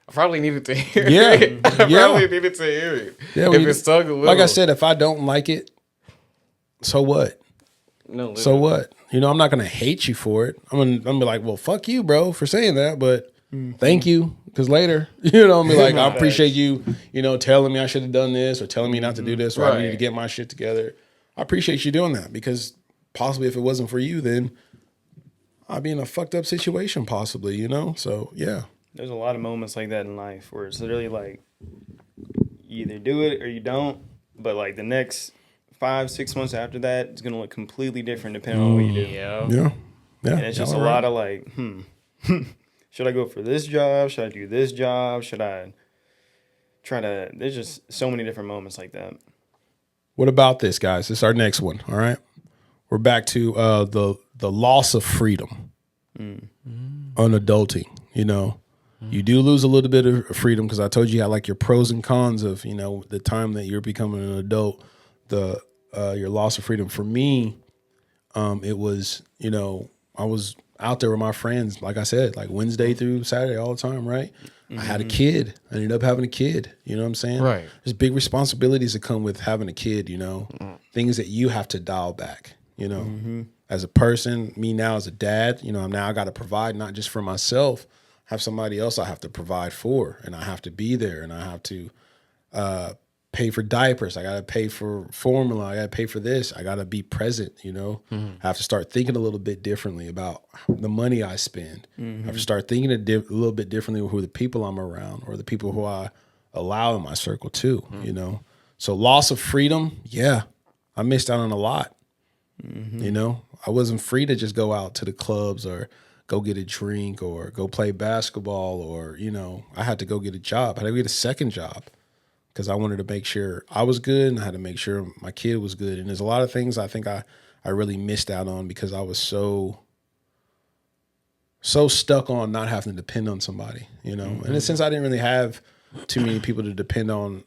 I probably needed to hear it. I probably needed to hear it. Yeah, if it stung a little. Like I said, if I don't like it, so what? No, so what? You know, I'm not gonna hate you for it. I'm gonna be like, well, fuck you, bro, for saying that, but thank you, because later, you know, I'm be like, I appreciate you, you know, telling me I should have done this or telling me not to do this or I need to get my shit together. I appreciate you doing that because possibly if it wasn't for you, then I'd be in a fucked up situation, possibly, you know. So yeah, there's a lot of moments like that in life where it's literally like you either do it or you don't, but like the next 5-6 months after that, it's gonna look completely different depending on what you do. Yeah. And it's just a lot of like, should I go for this job? Should I do this job? Should I try to? There's just so many different moments like that. What about this, guys? This is our next one. All right, we're back to the loss of freedom on adulting. You know, you do lose a little bit of freedom because I told you had like your pros and cons of, you know, the time that you're becoming an adult. Your loss of freedom. For me, it was, you know, I was out there with my friends, like I said, like Wednesday through Saturday all the time, right? I had a kid. I ended up having a kid. You know what I'm saying? Right. There's big responsibilities that come with having a kid, you know, things that you have to dial back, you know. As a person, me now as a dad, you know, I got to provide not just for myself, have somebody else I have to provide for, and I have to be there, and I have to pay for diapers. I got to pay for formula. I got to pay for this. I got to be present, you know. I have to start thinking a little bit differently about the money I spend. I have to start thinking a little bit differently with who the people I'm around or the people who I allow in my circle too, you know. So loss of freedom, yeah, I missed out on a lot, you know. I wasn't free to just go out to the clubs or go get a drink or go play basketball or, you know, I had to go get a job. I had to get a second job. Because I wanted to make sure I was good and I had to make sure my kid was good. And there's a lot of things I think I really missed out on because I was so stuck on not having to depend on somebody, you know. And in a sense, I didn't really have too many people to depend on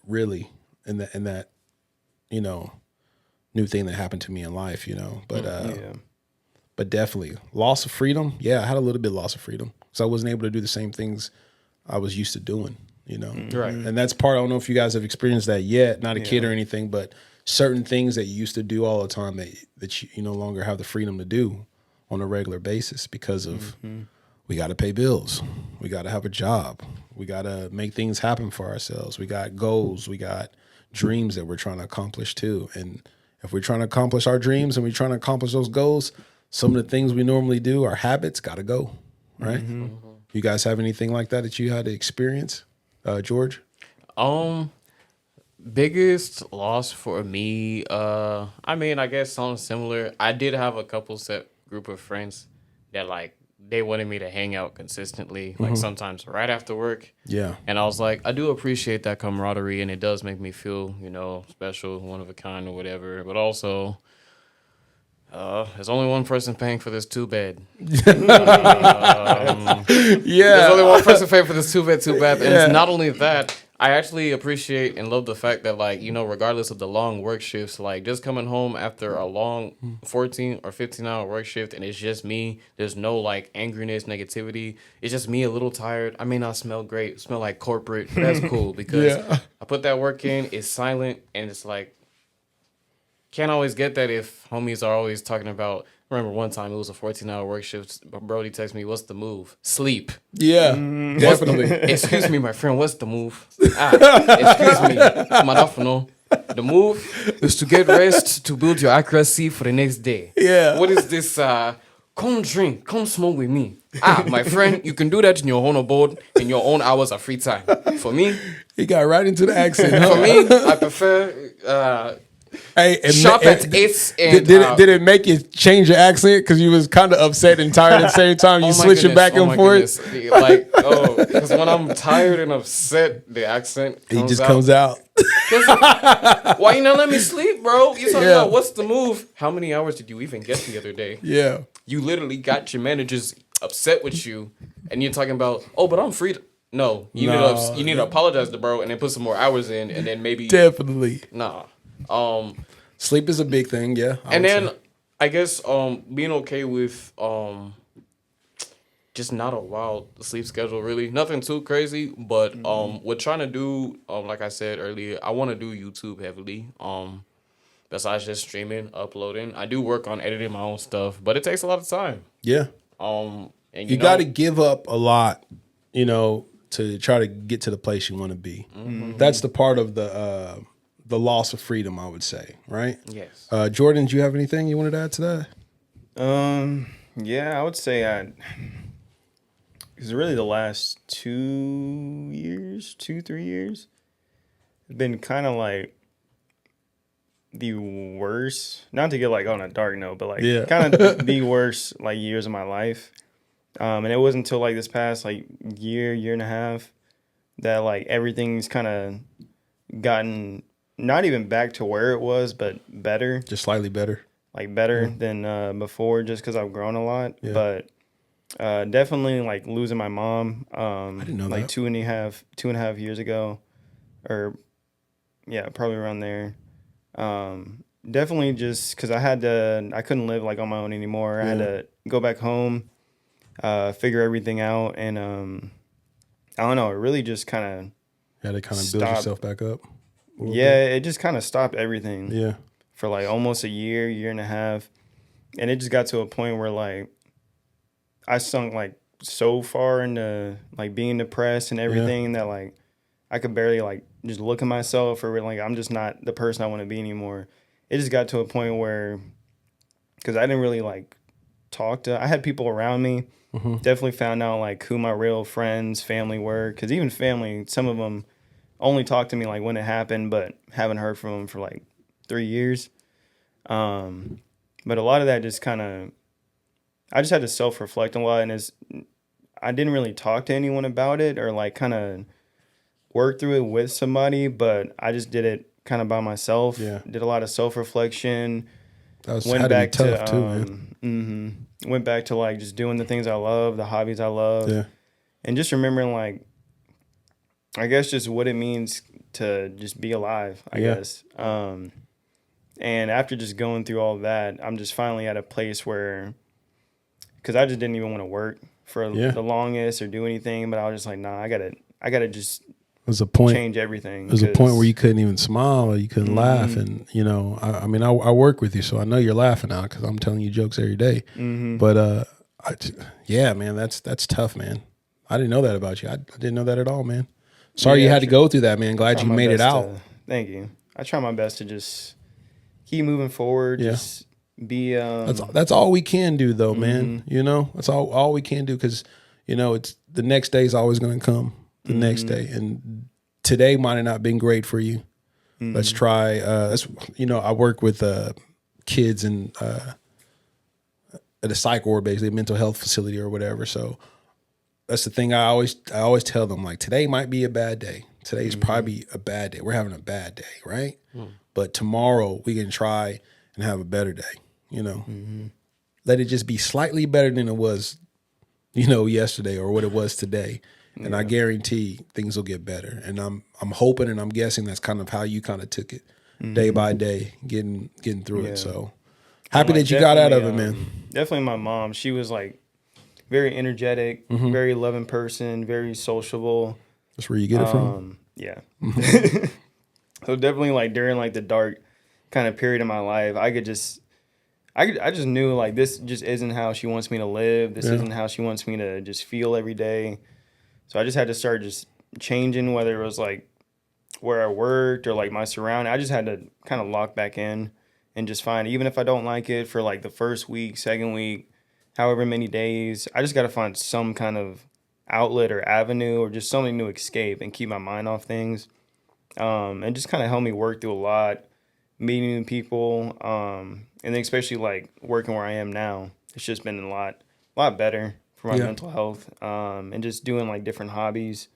really in that, you know, new thing that happened to me in life, you know. But definitely loss of freedom. Yeah, I had a little bit of loss of freedom because I wasn't able to do the same things I was used to doing. You know, right. And that's part, I don't know if you guys have experienced that yet, not a kid or anything, but certain things that you used to do all the time that you no longer have the freedom to do on a regular basis because of we got to pay bills. We got to have a job. We got to make things happen for ourselves. We got goals. We got dreams that we're trying to accomplish too. And if we're trying to accomplish our dreams and we're trying to accomplish those goals, some of the things we normally do, our habits, got to go, right? You guys have anything like that you had to experience? George? Biggest loss for me, I mean, I guess something similar. I did have a couple set group of friends that like they wanted me to hang out consistently, like sometimes right after work. Yeah. And I was like, I do appreciate that camaraderie and it does make me feel, you know, special, one of a kind or whatever. But also, there's only one person paying for this 2-bed. There's only one person paying for this 2-bed. And it's not only that, I actually appreciate and love the fact that, like, you know, regardless of the long work shifts, like just coming home after a long 14 or 15-hour work shift and it's just me, there's no like angriness, negativity. It's just me a little tired. I may not smell great, smell like corporate, but that's cool because I put that work in, it's silent, and it's like, can't always get that if homies are always talking about. Remember one time it was a 14-hour work shift. Brody texted me, "What's the move? Sleep." Yeah, definitely. Excuse me, my friend. What's the move? Excuse me, madafuno. The move is to get rest to build your accuracy for the next day. Yeah. What is this? Come drink, come smoke with me. My friend, you can do that in your own abode in your own hours of free time. For me, He got right into the accent. for Huh? me, I prefer Hey, and shop at 8 and did it make you change your accent because you was kind of upset and tired at the same time? You switch it back and forth. Goodness. Like, because when I'm tired and upset, the accent Comes out. Why you not let me sleep, bro? You talking Yeah. about what's the move? How many hours did you even get the other day? Yeah. You literally got your managers upset with you, and you're talking about, but I'm free. No, you need to apologize to bro, and then put some more hours in, and then maybe Definitely. nah. Sleep is a big thing, yeah. And then I guess being okay with just not a wild sleep schedule, really nothing too crazy, but we're trying to do like I said earlier, I want to do YouTube heavily. Besides just streaming, uploading, I do work on editing my own stuff, but it takes a lot of time. Yeah. And You got to give up a lot, to try to get to the place you want to be. Mm-hmm. That's the part of the loss of freedom, I would say, right? Yes. Jordan, do you have anything you wanted to add to that? Yeah, I would say because really the last 3 years, have been kind of like the worst. Not to get like on a dark note, but like kind of the worst like years of my life. And it wasn't until like this past like year and a half that like everything's kind of gotten not even back to where it was, but better. Just slightly better. Like better than before, just because I've grown a lot. Yeah. But definitely like losing my mom. I didn't know like that. 2.5 years ago, or yeah, probably around there. Definitely just because I couldn't live like on my own anymore. I had to go back home, figure everything out, and I don't know. It really just kind of You had to kind of build yourself back up. Yeah, it just kind of stopped everything. Yeah. For like almost a year and a half, and it just got to a point where like I sunk like so far into like being depressed and everything that like I could barely like just look at myself, or like I'm just not the person I want to be anymore. It just got to a point where, because I didn't really like I had people around me. Definitely found out like who my real friends, family were, because even family, some of them only talked to me like when it happened, but haven't heard from them for like 3 years. But a lot of that just kind of, I just had to self-reflect a lot, and I didn't really talk to anyone about it or like kind of work through it with somebody, but I just did it kind of by myself. Yeah. Did a lot of self-reflection. Went back to tough too, man. Went back to like just doing the things I love, the hobbies I love. Yeah. And just remembering like, I guess just what it means to just be alive, I guess. And after just going through all that, I'm just finally at a place where, because I just didn't even want to work for the longest or do anything, but I was just like, nah, I gotta just There's a point. change everything. There's a point where you couldn't even smile or you couldn't laugh, and I mean, I work with you, so I know you're laughing now because I'm telling you jokes every day. But man, that's tough, man. I didn't know that about you. I didn't know that at all, man. Sorry you had to go through that, man. Glad you made it out. Thank you. I try my best to just keep moving forward. Yeah. Just be. That's all we can do, though, man. That's all we can do, because it's the next day is always going to come. The next day, and today might have not been great for you. Let's try. I work with kids in at a psych ward, basically a mental health facility or whatever. So that's the thing I always tell them, like, today might be a bad day. Today's probably a bad day. We're having a bad day, right? But tomorrow we can try and have a better day. Let it just be slightly better than it was, yesterday or what it was today. And I guarantee things will get better. And I'm hoping and I'm guessing that's kind of how you kind of took it, day by day, getting through it. So happy that you got out of it, man. Definitely my mom. She was like very energetic, very loving person, very sociable. That's where you get it from? Yeah. So definitely like during like the dark kind of period of my life, I just knew like this just isn't how she wants me to live. This isn't how she wants me to just feel every day. So I just had to start just changing, whether it was like where I worked or like my surrounding. I just had to kind of lock back in and just find, even if I don't like it for like the first week, second week, however many days, I just got to find some kind of outlet or avenue or just something to escape and keep my mind off things. And just kind of helped me work through a lot, meeting new people, and then especially like working where I am now. It's just been a lot better for my mental health, and just doing like different hobbies,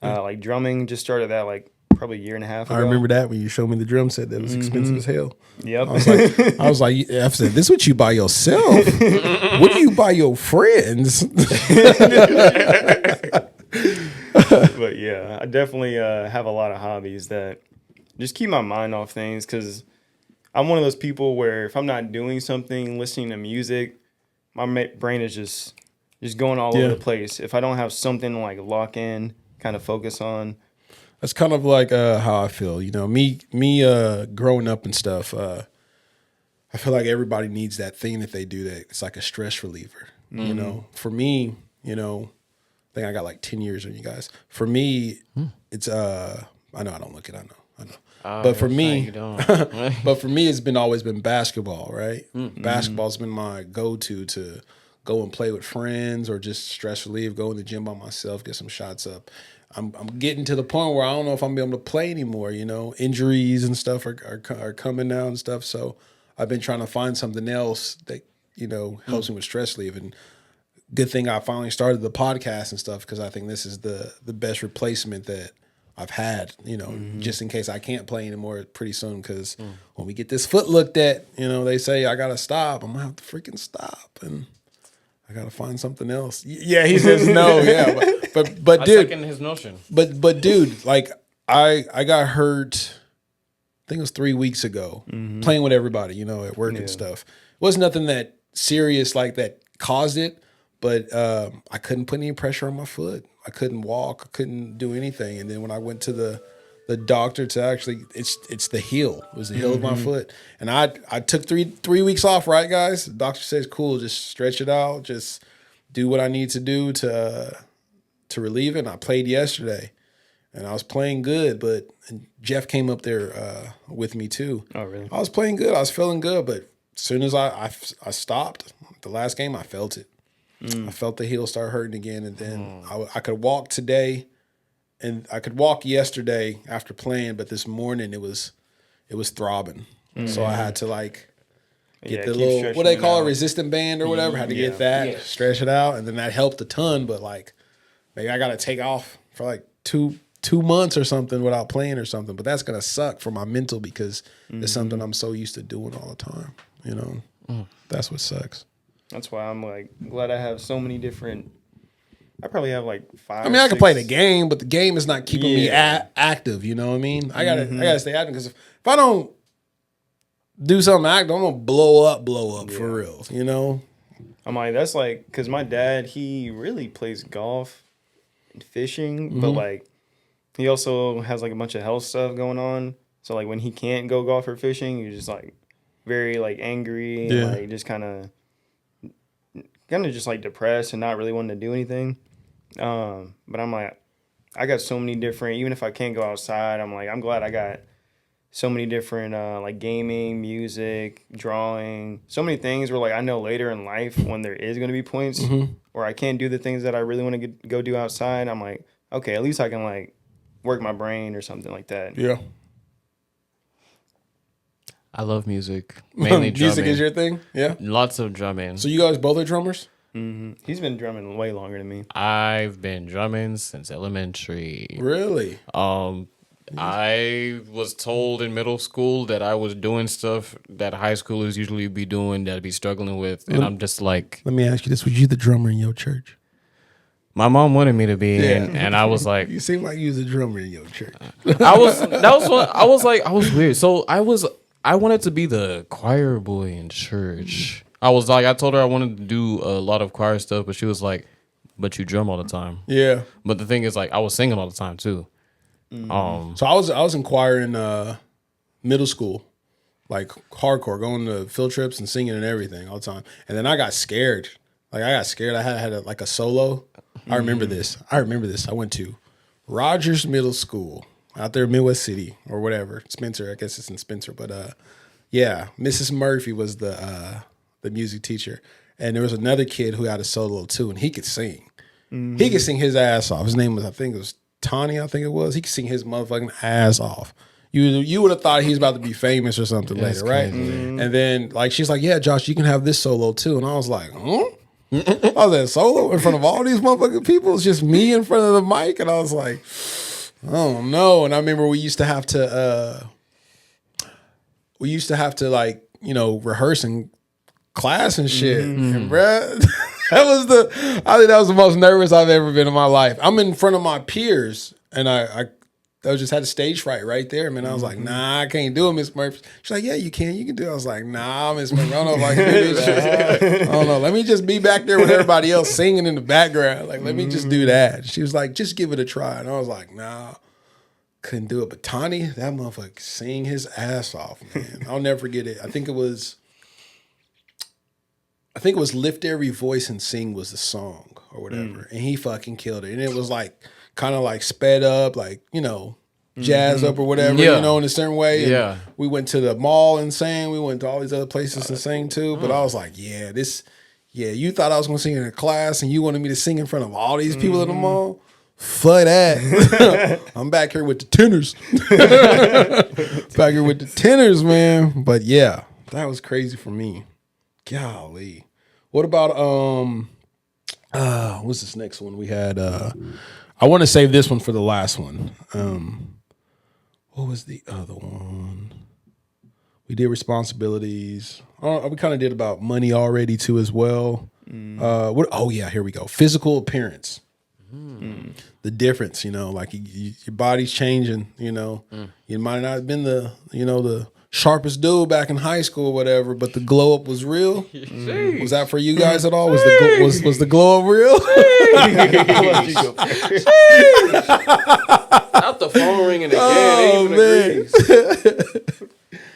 like drumming. Just started that like probably a year and a half ago. I remember that when you showed me the drum set that was expensive as hell. Yep. I said, this what you buy yourself? What do you buy your friends? But yeah, I definitely have a lot of hobbies that just keep my mind off things, because I'm one of those people where if I'm not doing something, listening to music, my brain is just going all over the place. If I don't have something to like lock in, kind of focus on. That's kind of like how I feel. You know, me growing up and stuff, I feel like everybody needs that thing that they do that it's like a stress reliever. Mm-hmm. You know, for me, you know, I think I got like 10 years on you guys. For me, it's I know I don't look it, I know. But for me, but for me, it's always been basketball, right? Mm-hmm. Basketball's been my go-to to go and play with friends or just stress relieve, go in the gym by myself, get some shots up. I'm getting to the point where I don't know if I'm gonna be able to play anymore. You know, injuries and stuff are coming now and stuff. So I've been trying to find something else that, you know, helps me with stress relief. And good thing I finally started the podcast and stuff, because I think this is the best replacement that I've had, you know, just in case I can't play anymore pretty soon. Because when we get this foot looked at, you know, they say I gotta stop. I'm gonna have to freaking stop, and I gotta find something else. Yeah, he says no. Yeah, but I dude, second his notion. But dude, like I got hurt. I think it was 3 weeks ago, playing with everybody, you know, at work and stuff. It wasn't nothing that serious like that caused it, but I couldn't put any pressure on my foot. I couldn't walk. I couldn't do anything. And then when I went to the doctor to actually, it's the heel. It was the heel of my foot. And I took three weeks off, right, guys? The doctor says, cool, just stretch it out. Just do what I need to do to relieve it. And I played yesterday. And I was playing good, but Jeff came up there with me too. Oh, really? I was playing good. I was feeling good, but as soon as I stopped, the last game, I felt it. I felt the heel start hurting again, and then I could walk today, and I could walk yesterday after playing, but this morning it was throbbing. So I had to like get the little, what they call a resistant band or whatever. Had to get that, stretch it out, and then that helped a ton. But like, maybe I got to take off for like two months or something without playing or something. But that's gonna suck for my mental, because it's something I'm so used to doing all the time. You know, that's what sucks. That's why I'm like glad I have so many different. I probably have like 5. I mean, I can play the game, but the game is not keeping me active. You know what I mean? I gotta stay active, because if I don't do something active, I'm gonna blow up for real. You know? I'm like, that's like, because my dad, he really plays golf and fishing, but like he also has like a bunch of health stuff going on. So like when he can't go golf or fishing, he's just like very like angry and like just kind of just like depressed and not really wanting to do anything. But I'm like, I got so many different, even if I can't go outside, I'm like, I'm glad I got so many different like gaming, music, drawing, so many things where like I know later in life when there is going to be points where I can't do the things that I really want to go do outside, I'm like, okay, at least I can like work my brain or something like that. Yeah. I love music. Mainly drumming. Music is your thing? Yeah. Lots of drumming. So you guys both are drummers? He's been drumming way longer than me. I've been drumming since elementary. Really? I was told in middle school that I was doing stuff that high schoolers usually be doing that I'd be struggling with. And I'm just like... Let me ask you this. Was you the drummer in your church? My mom wanted me to be, and I was like... You seem like you was a drummer in your church. I was weird. So I wanted to be the choir boy in church. I told her I wanted to do a lot of choir stuff, but she was like, but you drum all the time. Yeah. But the thing is, like, I was singing all the time too. So I was in choir in middle school, like hardcore, going to field trips and singing and everything all the time. And then I got scared. I had a solo. I remember this. I went to Rogers Middle School. out there in Midwest City or whatever. Spencer, I guess it's in Spencer. But yeah, Mrs. Murphy was the music teacher. And there was another kid who had a solo too, and he could sing. He could sing his ass off. His name was, I think it was Tawny, I think it was. He could sing his motherfucking ass off. You would have thought he was about to be famous or something later, right? And then like she's like, yeah, Josh, you can have this solo too. And I was like, huh? I was at solo in front of all these motherfucking people. It's just me in front of the mic. And I was like, oh no. And I remember we used to have to like, you know, rehearse in class and shit. And bruh, I think that was the most nervous I've ever been in my life. I'm in front of my peers and I just had a stage fright right there, man. I was like, nah, I can't do it, Miss Murphy. She's like, yeah, you can do it. I was like, nah, Miss Murphy, I don't know if I can do this shit. I don't know. Let me just be back there with everybody else singing in the background. Like, let me just do that. She was like, just give it a try. And I was like, nah, couldn't do it. But Tawny, that motherfucker sing his ass off, man. I'll never forget it. I think it was Lift Every Voice and Sing was the song or whatever. And he fucking killed it. And it was like, kind of like sped up, like, you know, jazz up or whatever, you know, in a certain way. And we went to the mall and sang. We went to all these other places to sing too. But I was like, you thought I was going to sing in a class and you wanted me to sing in front of all these people at the mall? Fuck that. I'm back here with the tenors. Back here with the tenors, man. But yeah, that was crazy for me. Golly. What about, what's this next one we had? I want to save this one for the last one. What was the other one? We did responsibilities. We kind of did about money already too as well. Here we go. Physical appearance. The difference, you know, like your body's changing, you know. You might not have been the sharpest dude back in high school or whatever, but the glow up was real. Was that for you guys at all? Was the glow up real? Not the phone ringing again. Oh, man.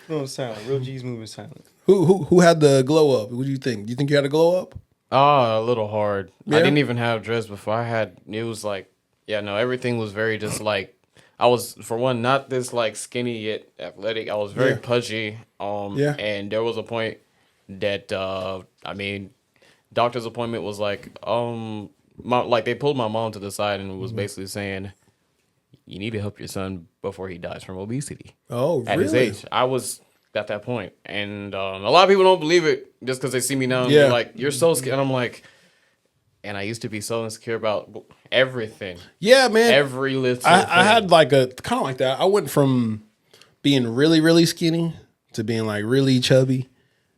No silent. Real G's moving silent. Who had the glow up? What do you think? Do you think you had a glow up? Oh, a little hard. Yeah? I didn't even have dress before. It was like, everything was very just like, I was, for one, not this like skinny yet athletic. I was very pudgy. And there was a point that, doctor's appointment was like, they pulled my mom to the side and was basically saying, you need to help your son before he dies from obesity. Oh, at really? his age. I was at that point. And a lot of people don't believe it just because they see me now and they're like, you're so scared. And I'm like, and I used to be so insecure about everything. Yeah, man. Every little I had like a kind of like that. I went from being really, really skinny to being like really chubby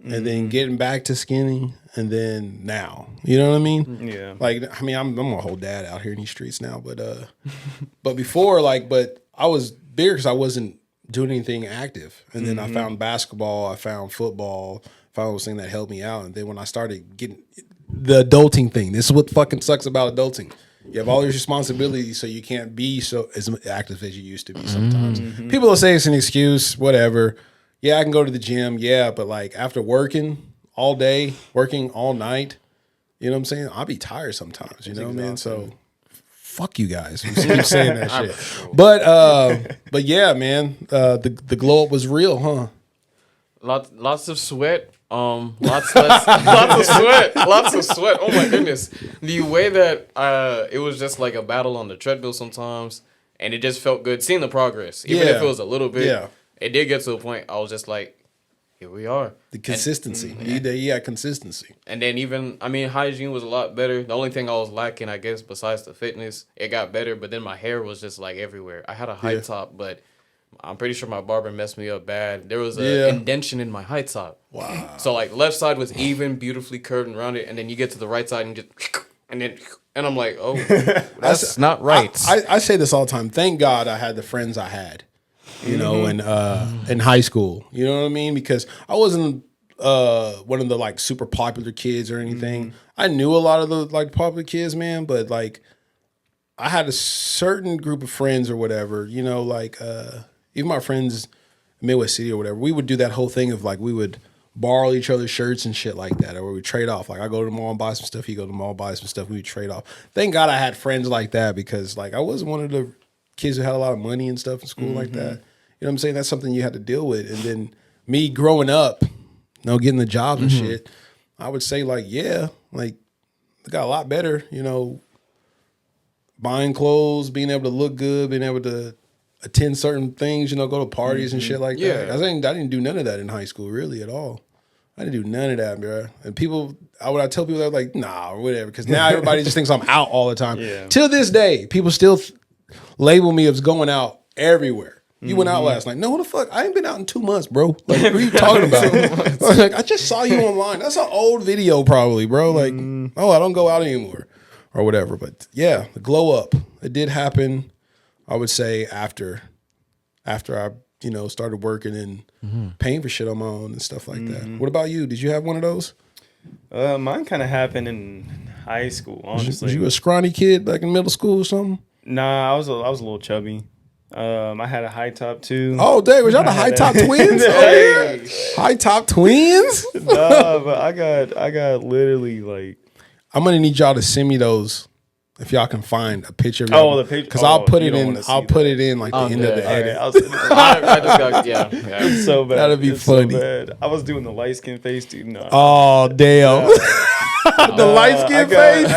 and then getting back to skinny and then now. You know what I mean? Yeah. Like, I mean, I'm a whole dad out here in these streets now, but before, but I was bigger because I wasn't doing anything active. And then I found basketball, I found football, found those things that helped me out. And then when I started getting the adulting thing, this is what fucking sucks about adulting. You have all these responsibilities, so you can't be as active as you used to be sometimes. People will say it's an excuse, whatever. Yeah, I can go to the gym, but like after working all day, working all night, you know what I'm saying? I'll be tired sometimes, you know what I mean? So fuck you guys who keep saying that shit. But yeah, man, the glow up was real, huh? Lots of sweat. Lots of sweat. Lots of sweat. Oh my goodness. The way that it was just like a battle on the treadmill sometimes, and it just felt good seeing the progress, even if it was a little bit. Yeah. It did get to a point I was just like, here we are. The consistency. Yeah, consistency. And then hygiene was a lot better. The only thing I was lacking, I guess, besides the fitness, it got better. But then my hair was just like everywhere. I had a high top, but I'm pretty sure my barber messed me up bad. There was an indention in my high top. Wow. So like left side was even, beautifully curved and rounded, and then you get to the right side and just and I'm like, oh, that's not right. I say this all the time. Thank God I had the friends I had, you know, in high school. You know what I mean? Because I wasn't one of the like super popular kids or anything. I knew a lot of the like popular kids, man, but like I had a certain group of friends or whatever, you know, like even my friends in Midwest City or whatever, we would do that whole thing of like we would borrow each other's shirts and shit like that, or we would trade off. Like I go to the mall and buy some stuff, he go to the mall and buy some stuff, we would trade off. Thank God I had friends like that because like I wasn't one of the kids who had a lot of money and stuff in school like that. You know what I'm saying? That's something you had to deal with. And then me growing up, getting the jobs and shit, I would say like, yeah, like it got a lot better, buying clothes, being able to look good, being able to attend certain things, go to parties and shit like that. I didn't do none of that in high school really at all. I didn't do none of that, bro. And when I tell people, they're like, nah, or whatever. Because now everybody just thinks I'm out all the time. Yeah. Till this day, people still label me as going out everywhere. You went out last night. No, what the fuck? I ain't been out in 2 months, bro. Like, what are you talking about? Like, I just saw you online. That's an old video probably, bro. Like, I don't go out anymore or whatever. But yeah, the glow up. It did happen, I would say, after I started working and paying for shit on my own and stuff like that. What about you? Did you have one of those? Mine kind of happened in high school, honestly. Was you a scrawny kid back in middle school or something? Nah, I was a little chubby. I had a high top too. Oh, dang, was y'all the high top twins? High top twins? Nah, but I got literally like. I'm gonna need y'all to send me those. If y'all can find a picture of the picture, because I'll put it in. I'll put it in like the end of the edit. I just got It's so bad. That'd be funny. So bad. I was doing the light skin face, dude. No. Oh damn. The light skin face.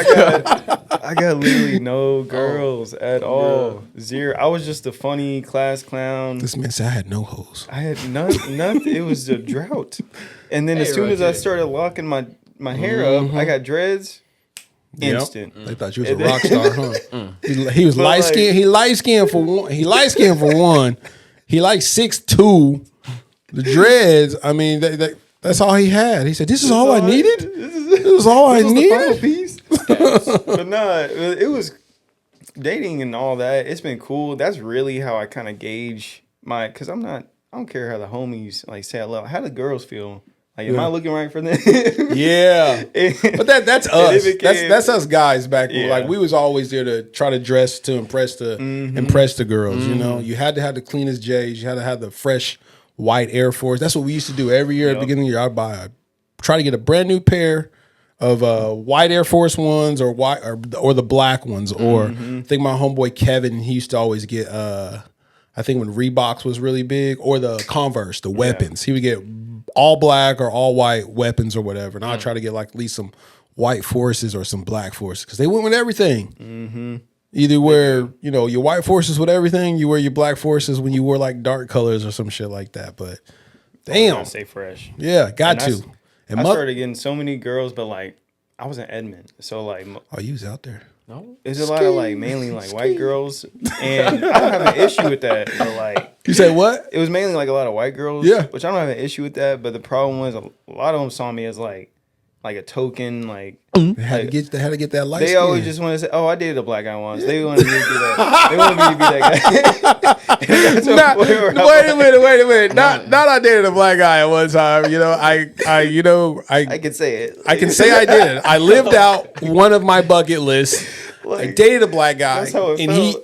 I got literally no girls at all. Zero. I was just a funny class clown. This man said I had no hoes. I had none. It was a drought. And then as soon as I started locking my hair up, I got dreads. Instant. They thought you was a rock star, huh? He was light skinned. He light skinned for one. He light skinned for one. He like 6'2". The dreads. I mean, that's all he had. He said, "This is all I needed. This is all I needed." The final piece. But nah, it was dating and all that. It's been cool. That's really how I kind of gauge because I don't care how the homies like say I love. How the girls feel. Like, am I looking right for them? Yeah, but that's us. That's us guys back. Yeah. Like we was always there to try to dress to impress the girls. You had to have the cleanest J's. You had to have the fresh white Air Force. That's what we used to do every year at the beginning of the year. I'd try to get a brand new pair of white Air Force ones or the black ones. Or I think my homeboy Kevin, he used to always get. I think when Reeboks was really big, or the Converse, the weapons, he would get all black or all white weapons or whatever. And I'd try to get like at least some white forces or some black forces because they went with everything. Either wear, your white forces with everything, you wear your black forces when you wore like dark colors or some shit like that. But damn, stay fresh. Yeah, got to. And I started getting so many girls, but like I was in Edmond, so like you was out there. No, there's a lot of like mainly like white girls, and I don't have an issue with that. But like, you say what? It was mainly like a lot of white girls, which I don't have an issue with that. But the problem was a lot of them saw me as like a token, like they had to get that light. They always just want to say, "Oh, I dated a black guy once." They wanted me to be that. They wanted me to be that guy. Wait a minute. Not I dated a black guy at one time. I can say it. I can say I did it. I lived out one of my bucket lists. Like, I dated a black guy, and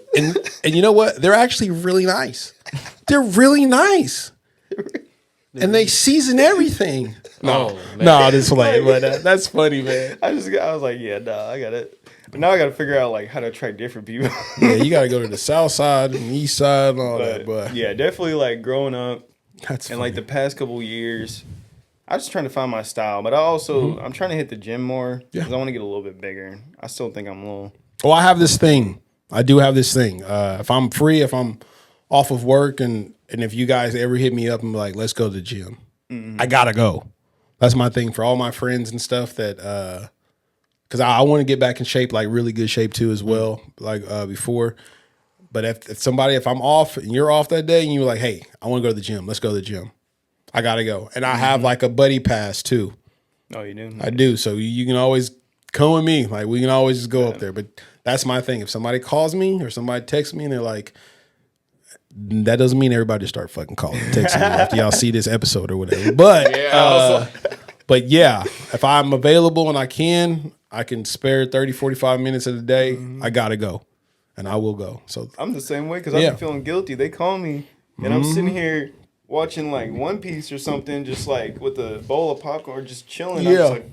and you know what? They're actually really nice. They're really nice, and they season everything. No, this way, but that's funny, man. I was like, yeah, nah, I got it. But now I got to figure out like how to attract different people. Yeah, you got to go to the south side and the east side and all that. But yeah, definitely like growing up, and like the past couple years, I was trying to find my style. But I also I'm trying to hit the gym more because I want to get a little bit bigger. I still think I'm a little. Oh, I have this thing. I do have this thing. If I'm free, if I'm off of work, and if you guys ever hit me up and be like, let's go to the gym, I gotta go. That's my thing for all my friends and stuff. That because I want to get back in shape, like really good shape too, as well, like before. But if I'm off and you're off that day, and you're like, hey, I want to go to the gym, let's go to the gym. I gotta go, and I have like a buddy pass too. Oh, you do? I do. So you can always come with me. Like we can always just go up there. But that's my thing. If somebody calls me or somebody texts me and they're like, that doesn't mean everybody just start fucking calling and texting me after y'all see this episode or whatever. But but yeah, if I'm available and I can spare 30, 45 minutes of the day, I gotta go. And I will go. So I'm the same way because I've been feeling guilty. They call me and I'm sitting here watching like One Piece or something, just like with a bowl of popcorn, just chilling. Yeah. I'm just like,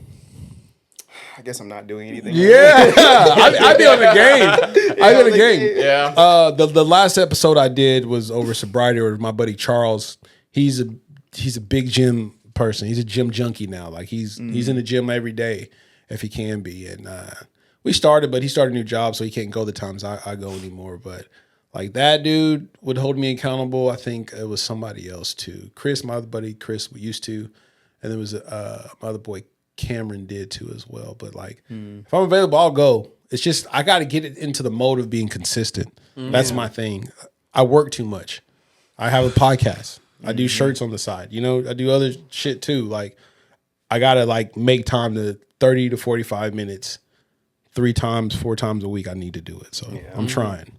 I guess I'm not doing anything. Yeah, I be on the game. I be on the game. Yeah. The last episode I did was over sobriety with my buddy Charles. He's a big gym person. He's a gym junkie now. Like he's in the gym every day if he can be. And we started, but he started a new job, so he can't go the times I go anymore. But like that dude would hold me accountable. I think it was somebody else too. Chris, my other buddy Chris, we used to, and there was my other boy Cameron did too as well. But like if I'm available, I'll go. It's just I got to get it into the mode of being consistent. That's my thing. I work too much. I have a podcast. I do shirts on the side. You know, I do other shit too. Like I gotta like make time to 30 to 45 minutes, 4 times a week. I need to do it. So I'm trying.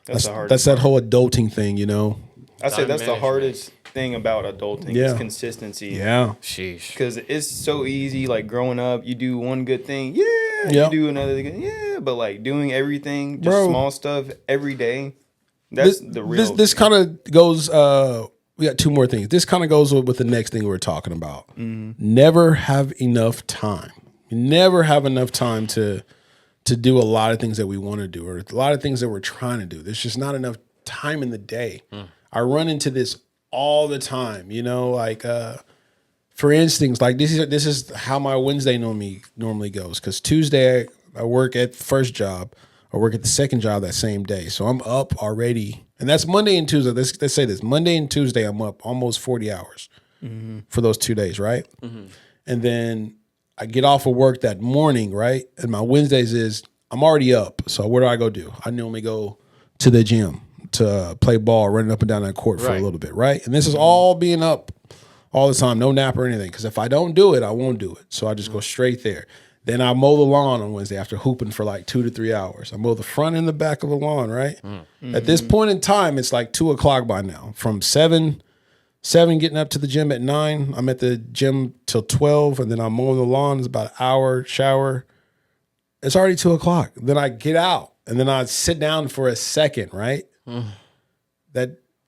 That's that whole adulting thing, you know. I say that's the hardest thing about adulting is consistency. Yeah. Sheesh. Because it's so easy, like growing up, you do one good thing, you do another good, but like doing everything, just small stuff every day, that's the real. This kind of goes, we got 2 more things. This kind of goes with the next thing we're talking about. Never have enough time. You never have enough time to do a lot of things that we want to do or a lot of things that we're trying to do. There's just not enough time in the day. I run into this all the time, you know, like for instance, like this is how my Wednesday normally goes. Because Tuesday I work at the first job, I work at the second job that same day. So I'm up already. And that's Monday and Tuesday. Let's say this. Monday and Tuesday I'm up almost 40 hours for those 2 days, right? And then I get off of work that morning, right? And my Wednesdays is I'm already up. So what do I go do? I normally go to the gym to play ball, running up and down that court for a little bit, right? And this is all being up all the time, no nap or anything. Because if I don't do it, I won't do it. So I just go straight there. Then I mow the lawn on Wednesday after hooping for like 2 to 3 hours. I mow the front and the back of the lawn, right? At this point in time, it's like 2 o'clock by now. From 7 getting up to the gym at 9. I'm at the gym till 12, and then I'm mowing the lawn. It's about an hour, shower. It's already 2 o'clock. Then I get out, and then I sit down for a second, right?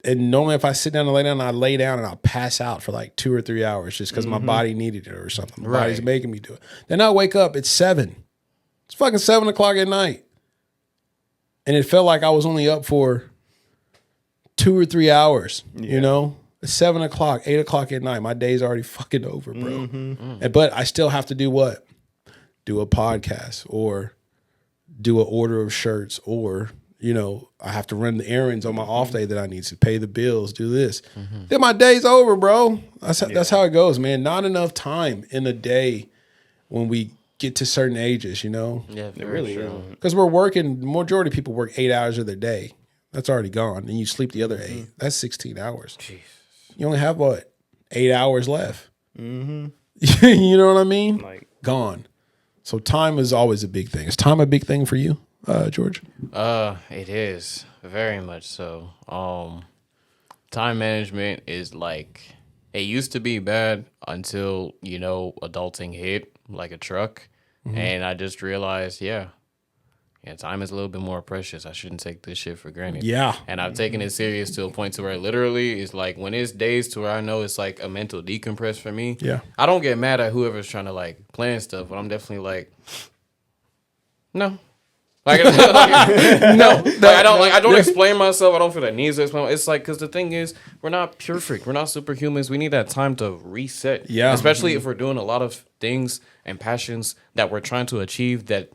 And normally if I sit down and lay down, I lay down and I'll pass out for like 2 or 3 hours just because my body needed it or something. My body's making me do it. Then I wake up, it's 7. It's fucking 7 o'clock at night. And it felt like I was only up for 2 or 3 hours, you know? It's 7 o'clock, 8 o'clock at night. My day's already fucking over, bro. But I still have to do what? Do a podcast or do an order of shirts or, you know, I have to run the errands on my off day that I need to pay the bills, do this. Then my day's over, bro. That's how it goes, man. Not enough time in a day when we get to certain ages, you know? Yeah, It really is. Because we're working, the majority of people work 8 hours of their day. That's already gone. And you sleep the other 8. That's 16 hours. Jesus. You only have, what, 8 hours left? You know what I mean? Like Gone. So time is always a big thing. Is time a big thing for you, George? It is very much so. Time management is like, it used to be bad until, you know, adulting hit like a truck. And I just realized, time is a little bit more precious. I shouldn't take this shit for granted. Yeah. And I've taken it serious to a point to where literally it's like when it's days to where I know it's like a mental decompress for me. Yeah. I don't get mad at whoever's trying to like plan stuff, but I'm definitely like, no. Like, no. I don't explain myself. I don't feel the need to explain. It's like, because the thing is, we're not perfect. We're not superhumans. We need that time to reset. Yeah. Especially if we're doing a lot of things and passions that we're trying to achieve that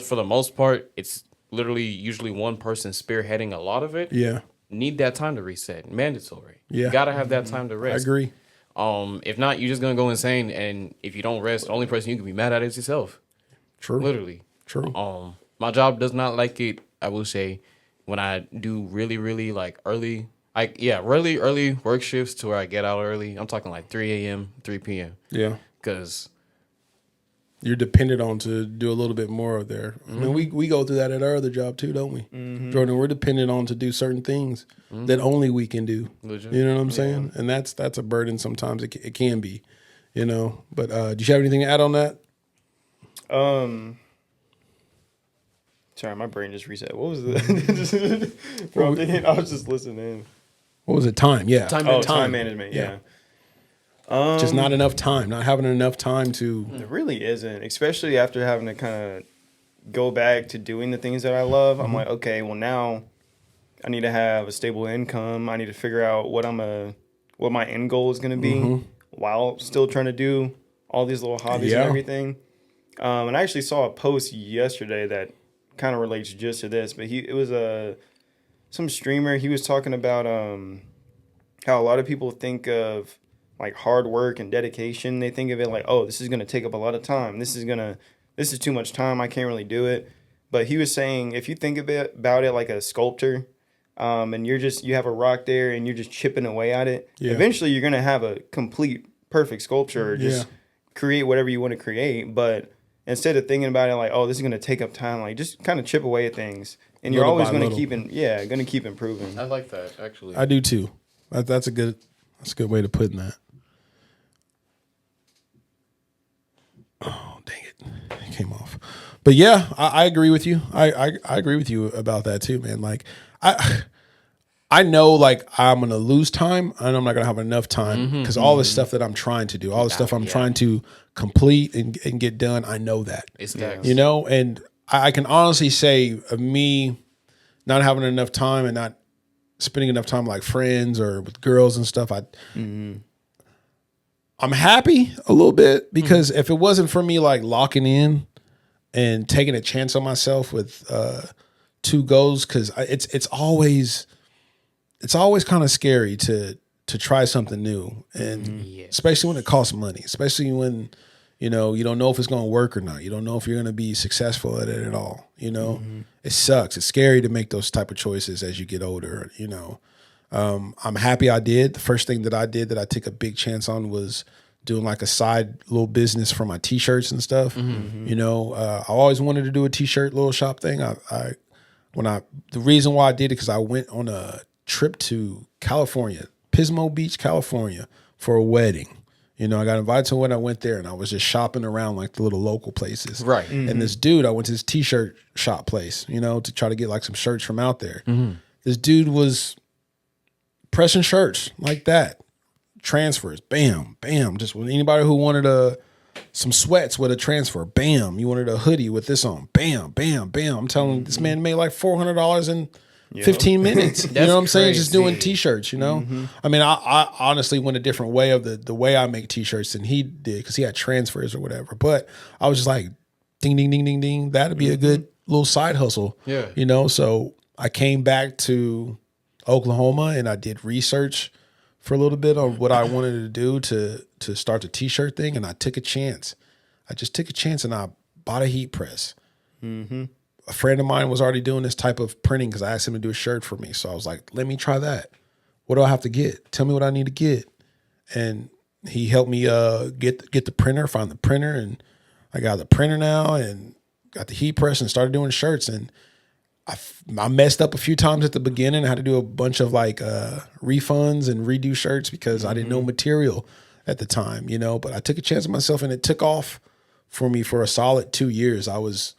for the most part, it's literally usually one person spearheading a lot of it. Yeah. Need that time to reset. Mandatory. Yeah. You got to have that time to I rest. agree. If not, you're just going to go insane. And if you don't rest, the only person you can be mad at is yourself. True. Literally. True. My job does not like it, I will say, when I do really, really like early, really early work shifts to where I get out early. I'm talking like 3 a.m., 3 p.m. Yeah. Because you're dependent on to do a little bit more of there. I mean, we go through that at our other job too, don't we? Jordan, we're dependent on to do certain things that only we can do. Legit. You know what I'm saying? And that's a burden sometimes. It can be, you know. But do you have anything to add on that? Sorry, my brain just reset. What was the bro? I was just listening. What was it? Time, yeah. Time management, yeah. Just not enough time, not having enough time to. It really isn't, especially after having to kind of go back to doing the things that I love. I'm like, okay, well now I need to have a stable income. I need to figure out what my end goal is going to be while still trying to do all these little hobbies and everything. And I actually saw a post yesterday that kind of relates just to this, but it was some streamer. He was talking about how a lot of people think of like hard work and dedication. They think of it like, oh, this is going to take up a lot of time. This is too much time. I can't really do it. But he was saying, if you think about it like a sculptor, and you have a rock there and you're just chipping away at it, eventually you're going to have a complete perfect sculpture, or just create whatever you want to create. But instead of thinking about it like, oh, this is going to take up time, like just kind of chip away at things. And you're always going to keep improving. I like that, actually. I do too. That's a good way to put that. Oh, dang it. It came off. But yeah, I agree with you. I agree with you about that too, man. Like I know like I'm going to lose time and I'm not going to have enough time because all the stuff that I'm trying to do, all the stuff I'm trying to complete and get done, I know that. It's next. You know, and I can honestly say of me not having enough time and not spending enough time with like friends or with girls and stuff, I'm happy a little bit because if it wasn't for me like locking in and taking a chance on myself with 2 goals, because it's always kind of scary to try something new, and especially when it costs money, especially when you don't know if it's going to work or not. You don't know if you're going to be successful at it at all. It sucks. It's scary to make those type of choices as you get older. I'm happy I did. The first thing that I did that I took a big chance on was doing like a side little business for my t-shirts and stuff. I always wanted to do a t-shirt little shop thing. The reason why I did it, because I went on a trip to California, Pismo Beach, California, for a wedding. I got invited to when I went there, and I was just shopping around like the little local places. Right. And this dude, I went to this t-shirt shop place, to try to get like some shirts from out there. This dude was pressing shirts like that. Transfers, bam, bam. Just when anybody who wanted some sweats with a transfer, bam. You wanted a hoodie with this on, bam, bam, bam. I'm telling you, this man made like $400 in 15 minutes. You know what I'm saying? Just doing t-shirts, I mean, I honestly went a different way of the way I make t-shirts than he did, because he had transfers or whatever. But I was just like, ding, ding, ding, ding, ding. That'd be a good little side hustle. Yeah. So I came back to Oklahoma and I did research for a little bit on what I wanted to do to start the t-shirt thing. And I took a chance. I just took a chance and I bought a heat press. A friend of mine was already doing this type of printing because I asked him to do a shirt for me. So I was like, let me try that. What do I have to get? Tell me what I need to get. And he helped me get the printer, find the printer. And I got the printer now and got the heat press and started doing shirts. And I messed up a few times at the beginning. I had to do a bunch of like refunds and redo shirts because I didn't know material at the time, but I took a chance on myself and it took off for me for a solid 2 years. I was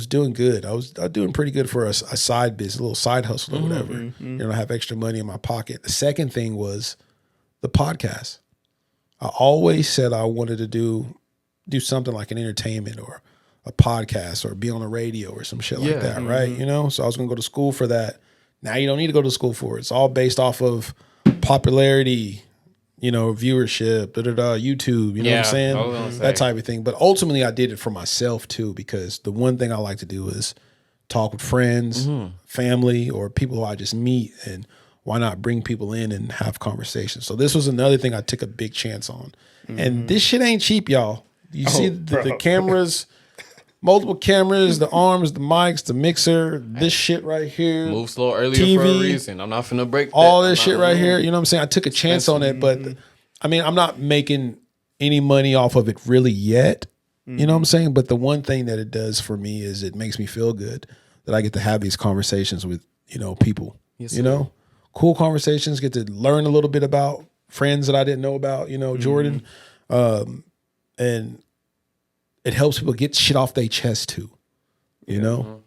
doing good. I was doing pretty good for a side business, a little side hustle or whatever. I have extra money in my pocket. The second thing was the podcast. I always said I wanted to do something like an entertainment or a podcast or be on the radio or some shit like that, right? So I was going to go to school for that. Now you don't need to go to school for it. It's all based off of popularity, viewership, YouTube, you know what I'm saying? That type of thing. But ultimately I did it for myself too, because the one thing I like to do is talk with friends, family, or people who I just meet, and why not bring people in and have conversations? So this was another thing I took a big chance on. And this shit ain't cheap, y'all. You see the cameras, multiple cameras, the arms, the mics, the mixer, this shit right here. Move slow earlier for a reason. I'm not finna break all this shit right here. You know what I'm saying? I took a chance on it, but I mean, I'm not making any money off of it really yet. You know what I'm saying? But the one thing that it does for me is it makes me feel good that I get to have these conversations with, people, cool conversations, get to learn a little bit about friends that I didn't know about, Jordan. And it helps people get shit off their chest too, you know?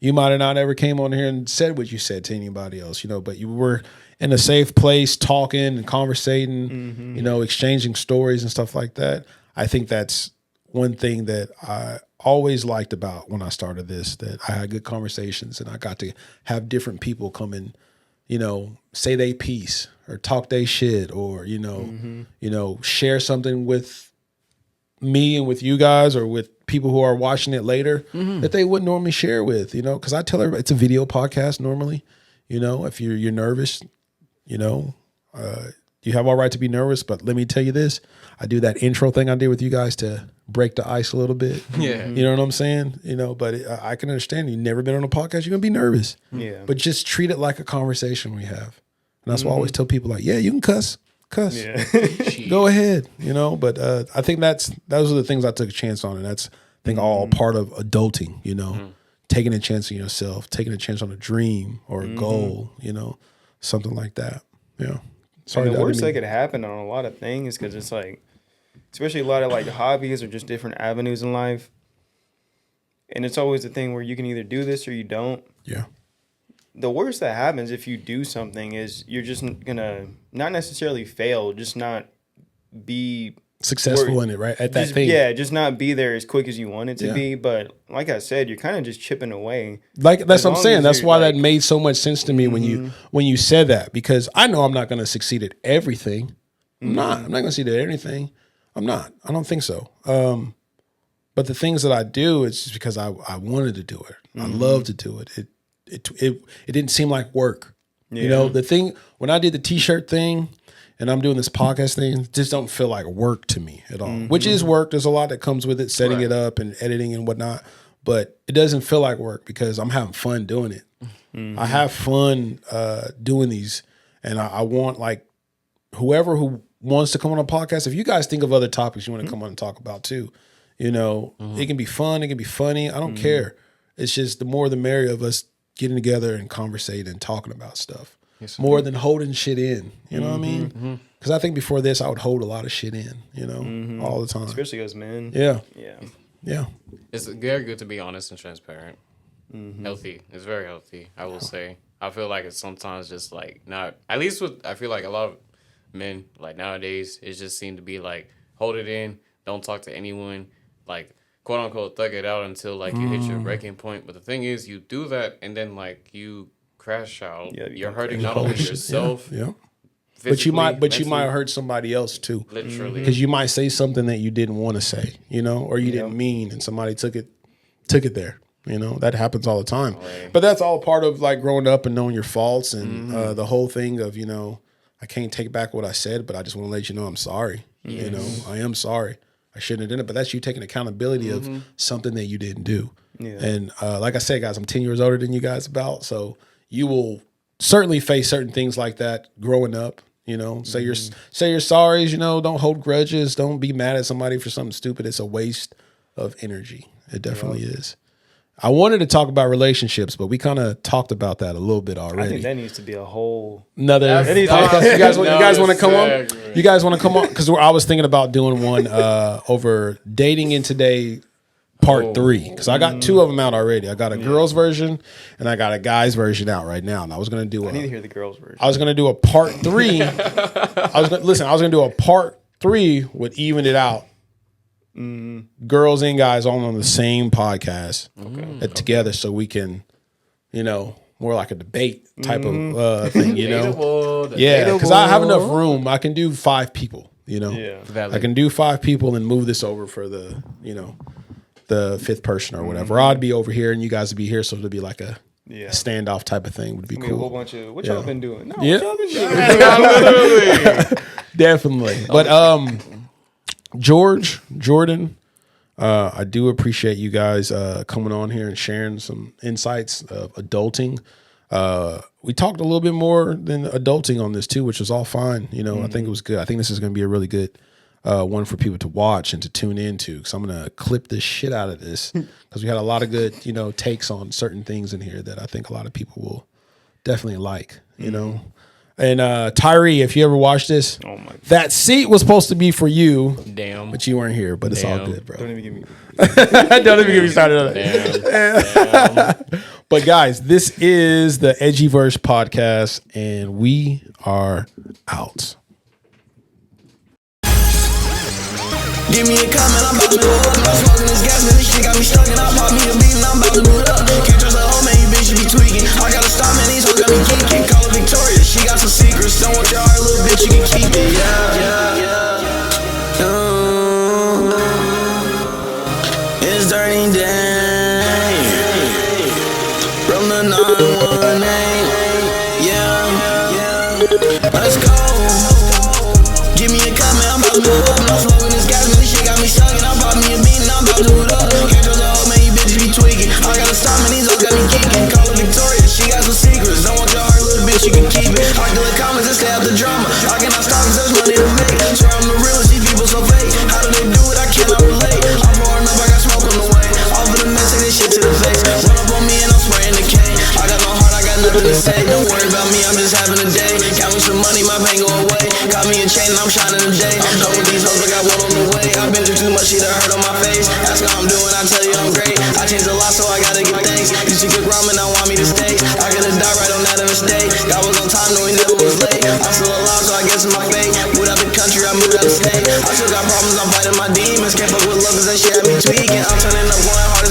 You might have not ever came on here and said what you said to anybody else, but you were in a safe place talking and conversating, exchanging stories and stuff like that. I think that's one thing that I always liked about when I started this, that I had good conversations and I got to have different people come and, say they piece or talk they shit or, share something with me and with you guys or with people who are watching it later that they wouldn't normally share with, because I tell everybody it's a video podcast normally, if you're nervous, you have all right to be nervous, but let me tell you this, I do that intro thing I did with you guys to break the ice a little bit. Yeah. You know what I'm saying? But I can understand you've never been on a podcast, you're going to be nervous. Yeah. But just treat it like a conversation we have. And that's why I always tell people like, yeah, you can cuss. Yeah. Go ahead, but I think those are the things I took a chance on, and that's I think all part of adulting, taking a chance on yourself, taking a chance on a dream or a goal, something like that. Yeah. Sorry, the worst that could happen on a lot of things, because it's like, especially a lot of like hobbies or just different avenues in life, and it's always the thing where you can either do this or you don't. Yeah. The worst that happens if you do something is you're just gonna not necessarily fail, just not be successful in it, right? At that thing. Yeah, just not be there as quick as you want it to be. But like I said, you're kind of just chipping away. Like that's what I'm saying. That's why that made so much sense to me when you said that, because I know I'm not gonna succeed at everything. I'm not gonna succeed at anything. I'm not. I don't think so. But the things that I do, it's just because I wanted to do it. I love to do it. It didn't seem like work. Yeah. The thing when I did the t-shirt thing and I'm doing this podcast thing, it just don't feel like work to me at all. Which is work. There's a lot that comes with it, setting it up and editing and whatnot. But it doesn't feel like work because I'm having fun doing it. I have fun doing these, and I want like whoever who wants to come on a podcast. If you guys think of other topics you want to come on and talk about too, it can be fun, it can be funny. I don't care. It's just the more the merrier of us getting together and conversating and talking about stuff. Yes, more than holding shit in. You know what I mean? Because I think before this, I would hold a lot of shit in, all the time. Especially as men. Yeah. Yeah. Yeah. It's very good to be honest and transparent. Healthy. It's very healthy, I will say. I feel like it's sometimes just like not, at least I feel like a lot of men, like nowadays, it just seem to be like, hold it in, don't talk to anyone, like, quote unquote, thug it out until like you hit your breaking point. But the thing is, you do that and then like you crash out. Yeah, you're hurting not only yourself. Yeah. But you might hurt somebody else too. Literally. Because you might say something that you didn't want to say, or you didn't mean, and somebody took it there. That happens all the time. Right. But that's all part of like growing up and knowing your faults and the whole thing of, I can't take back what I said, but I just want to let you know I'm sorry. Yes. I am sorry. I shouldn't have done it, but that's you taking accountability of something that you didn't do. Yeah. And like I said, guys, I'm 10 years older than you guys so you will certainly face certain things like that growing up. Say your sorries. Don't hold grudges. Don't be mad at somebody for something stupid. It's a waste of energy. It definitely is. I wanted to talk about relationships, but we kind of talked about that a little bit already. I think that needs to be a whole another podcast. You guys want to come on? You guys want to come on? Because I was thinking about doing one over dating in today, part 3. Because I got 2 of them out already. I got a girls version and I got a guys version out right now. And I was going to do. I need to hear the girls version. I was going to do a part 3. I was going to do a part 3 with even it out. Girls and guys all on the same podcast together, so we can, more like a debate type of thing, Yeah, because I have enough room. I can do 5 people, I can do 5 people and move this over for the, the 5th person or whatever. I'd be over here and you guys would be here, so it'd be like a standoff type of thing would be cool. A whole bunch of what y'all been doing? No, what y'all been doing? Definitely. But Jordan, I do appreciate you guys coming on here and sharing some insights of adulting. We talked a little bit more than adulting on this too, which was all fine. I think it was good. I think this is going to be a really good one for people to watch and to tune into, because I'm going to clip the shit out of this because we had a lot of good, takes on certain things in here that I think a lot of people will definitely like, And Tyree, if you ever watch this, Oh my God. that seat was supposed to be for you, Damn. but you weren't here. But it's all Damn. good, bro. Don't even give me. Don't even get me started on that. Damn. But guys, this is the Edgyverse podcast, and we are out. Give me a comment, I'm about to blow up. I'm smoking this gas, man, this shit got me stuck. And I pop me a beat and I'm about to boot up. Can't trust a hoe, man, you bitch, you be tweaking. I gotta stop, man, these hoes got me geeking. Call her Victoria, she got some secrets. Don't want your heart, little bitch, you can keep it. It's dirty day. From the 918. Yeah. Let's go. Give me a comment, I'm about to blow up. I'm smoking this gas, man, this shit got me stuck. And I pop me a beat and I'm about to boot up. Can't trust a hoe, man, you bitch, you be tweaking. I gotta stop, man, these hoes got me geeking. Call her Victoria, she got some secrets. Don't want your heart, little bitch, you can keep it. I do the comments and stay out the drama. I cannot stop cause there's money to make. Swear I'm the realest, these people so fake. How do they do it? I cannot relate. I'm pouring up, I got smoke on the way. Off of the mess, take this shit to the face. Run up on me and I'm spraying the K. I got no heart, I got nothing to say. Don't worry about me, I'm just having a day. Got me some money, my pain go away. Got me a chain and I'm shining today. I'm done with these hoes, I got one on the way. I've been through too much, shit that hurt on my face. Ask how I'm doing, I tell you I'm great. I changed a lot, so I gotta get thanks. Used to cook ramen, now want me to stay. I could've died right on that mistake. God was on time, no, he never was late. I'm still alive, so I guess it's my fate. Moved out the country, I moved out the state. I still got problems, I'm fighting my demons. Can't fuck with love, cause that shit had me tweaking. I'm turning up, going hard.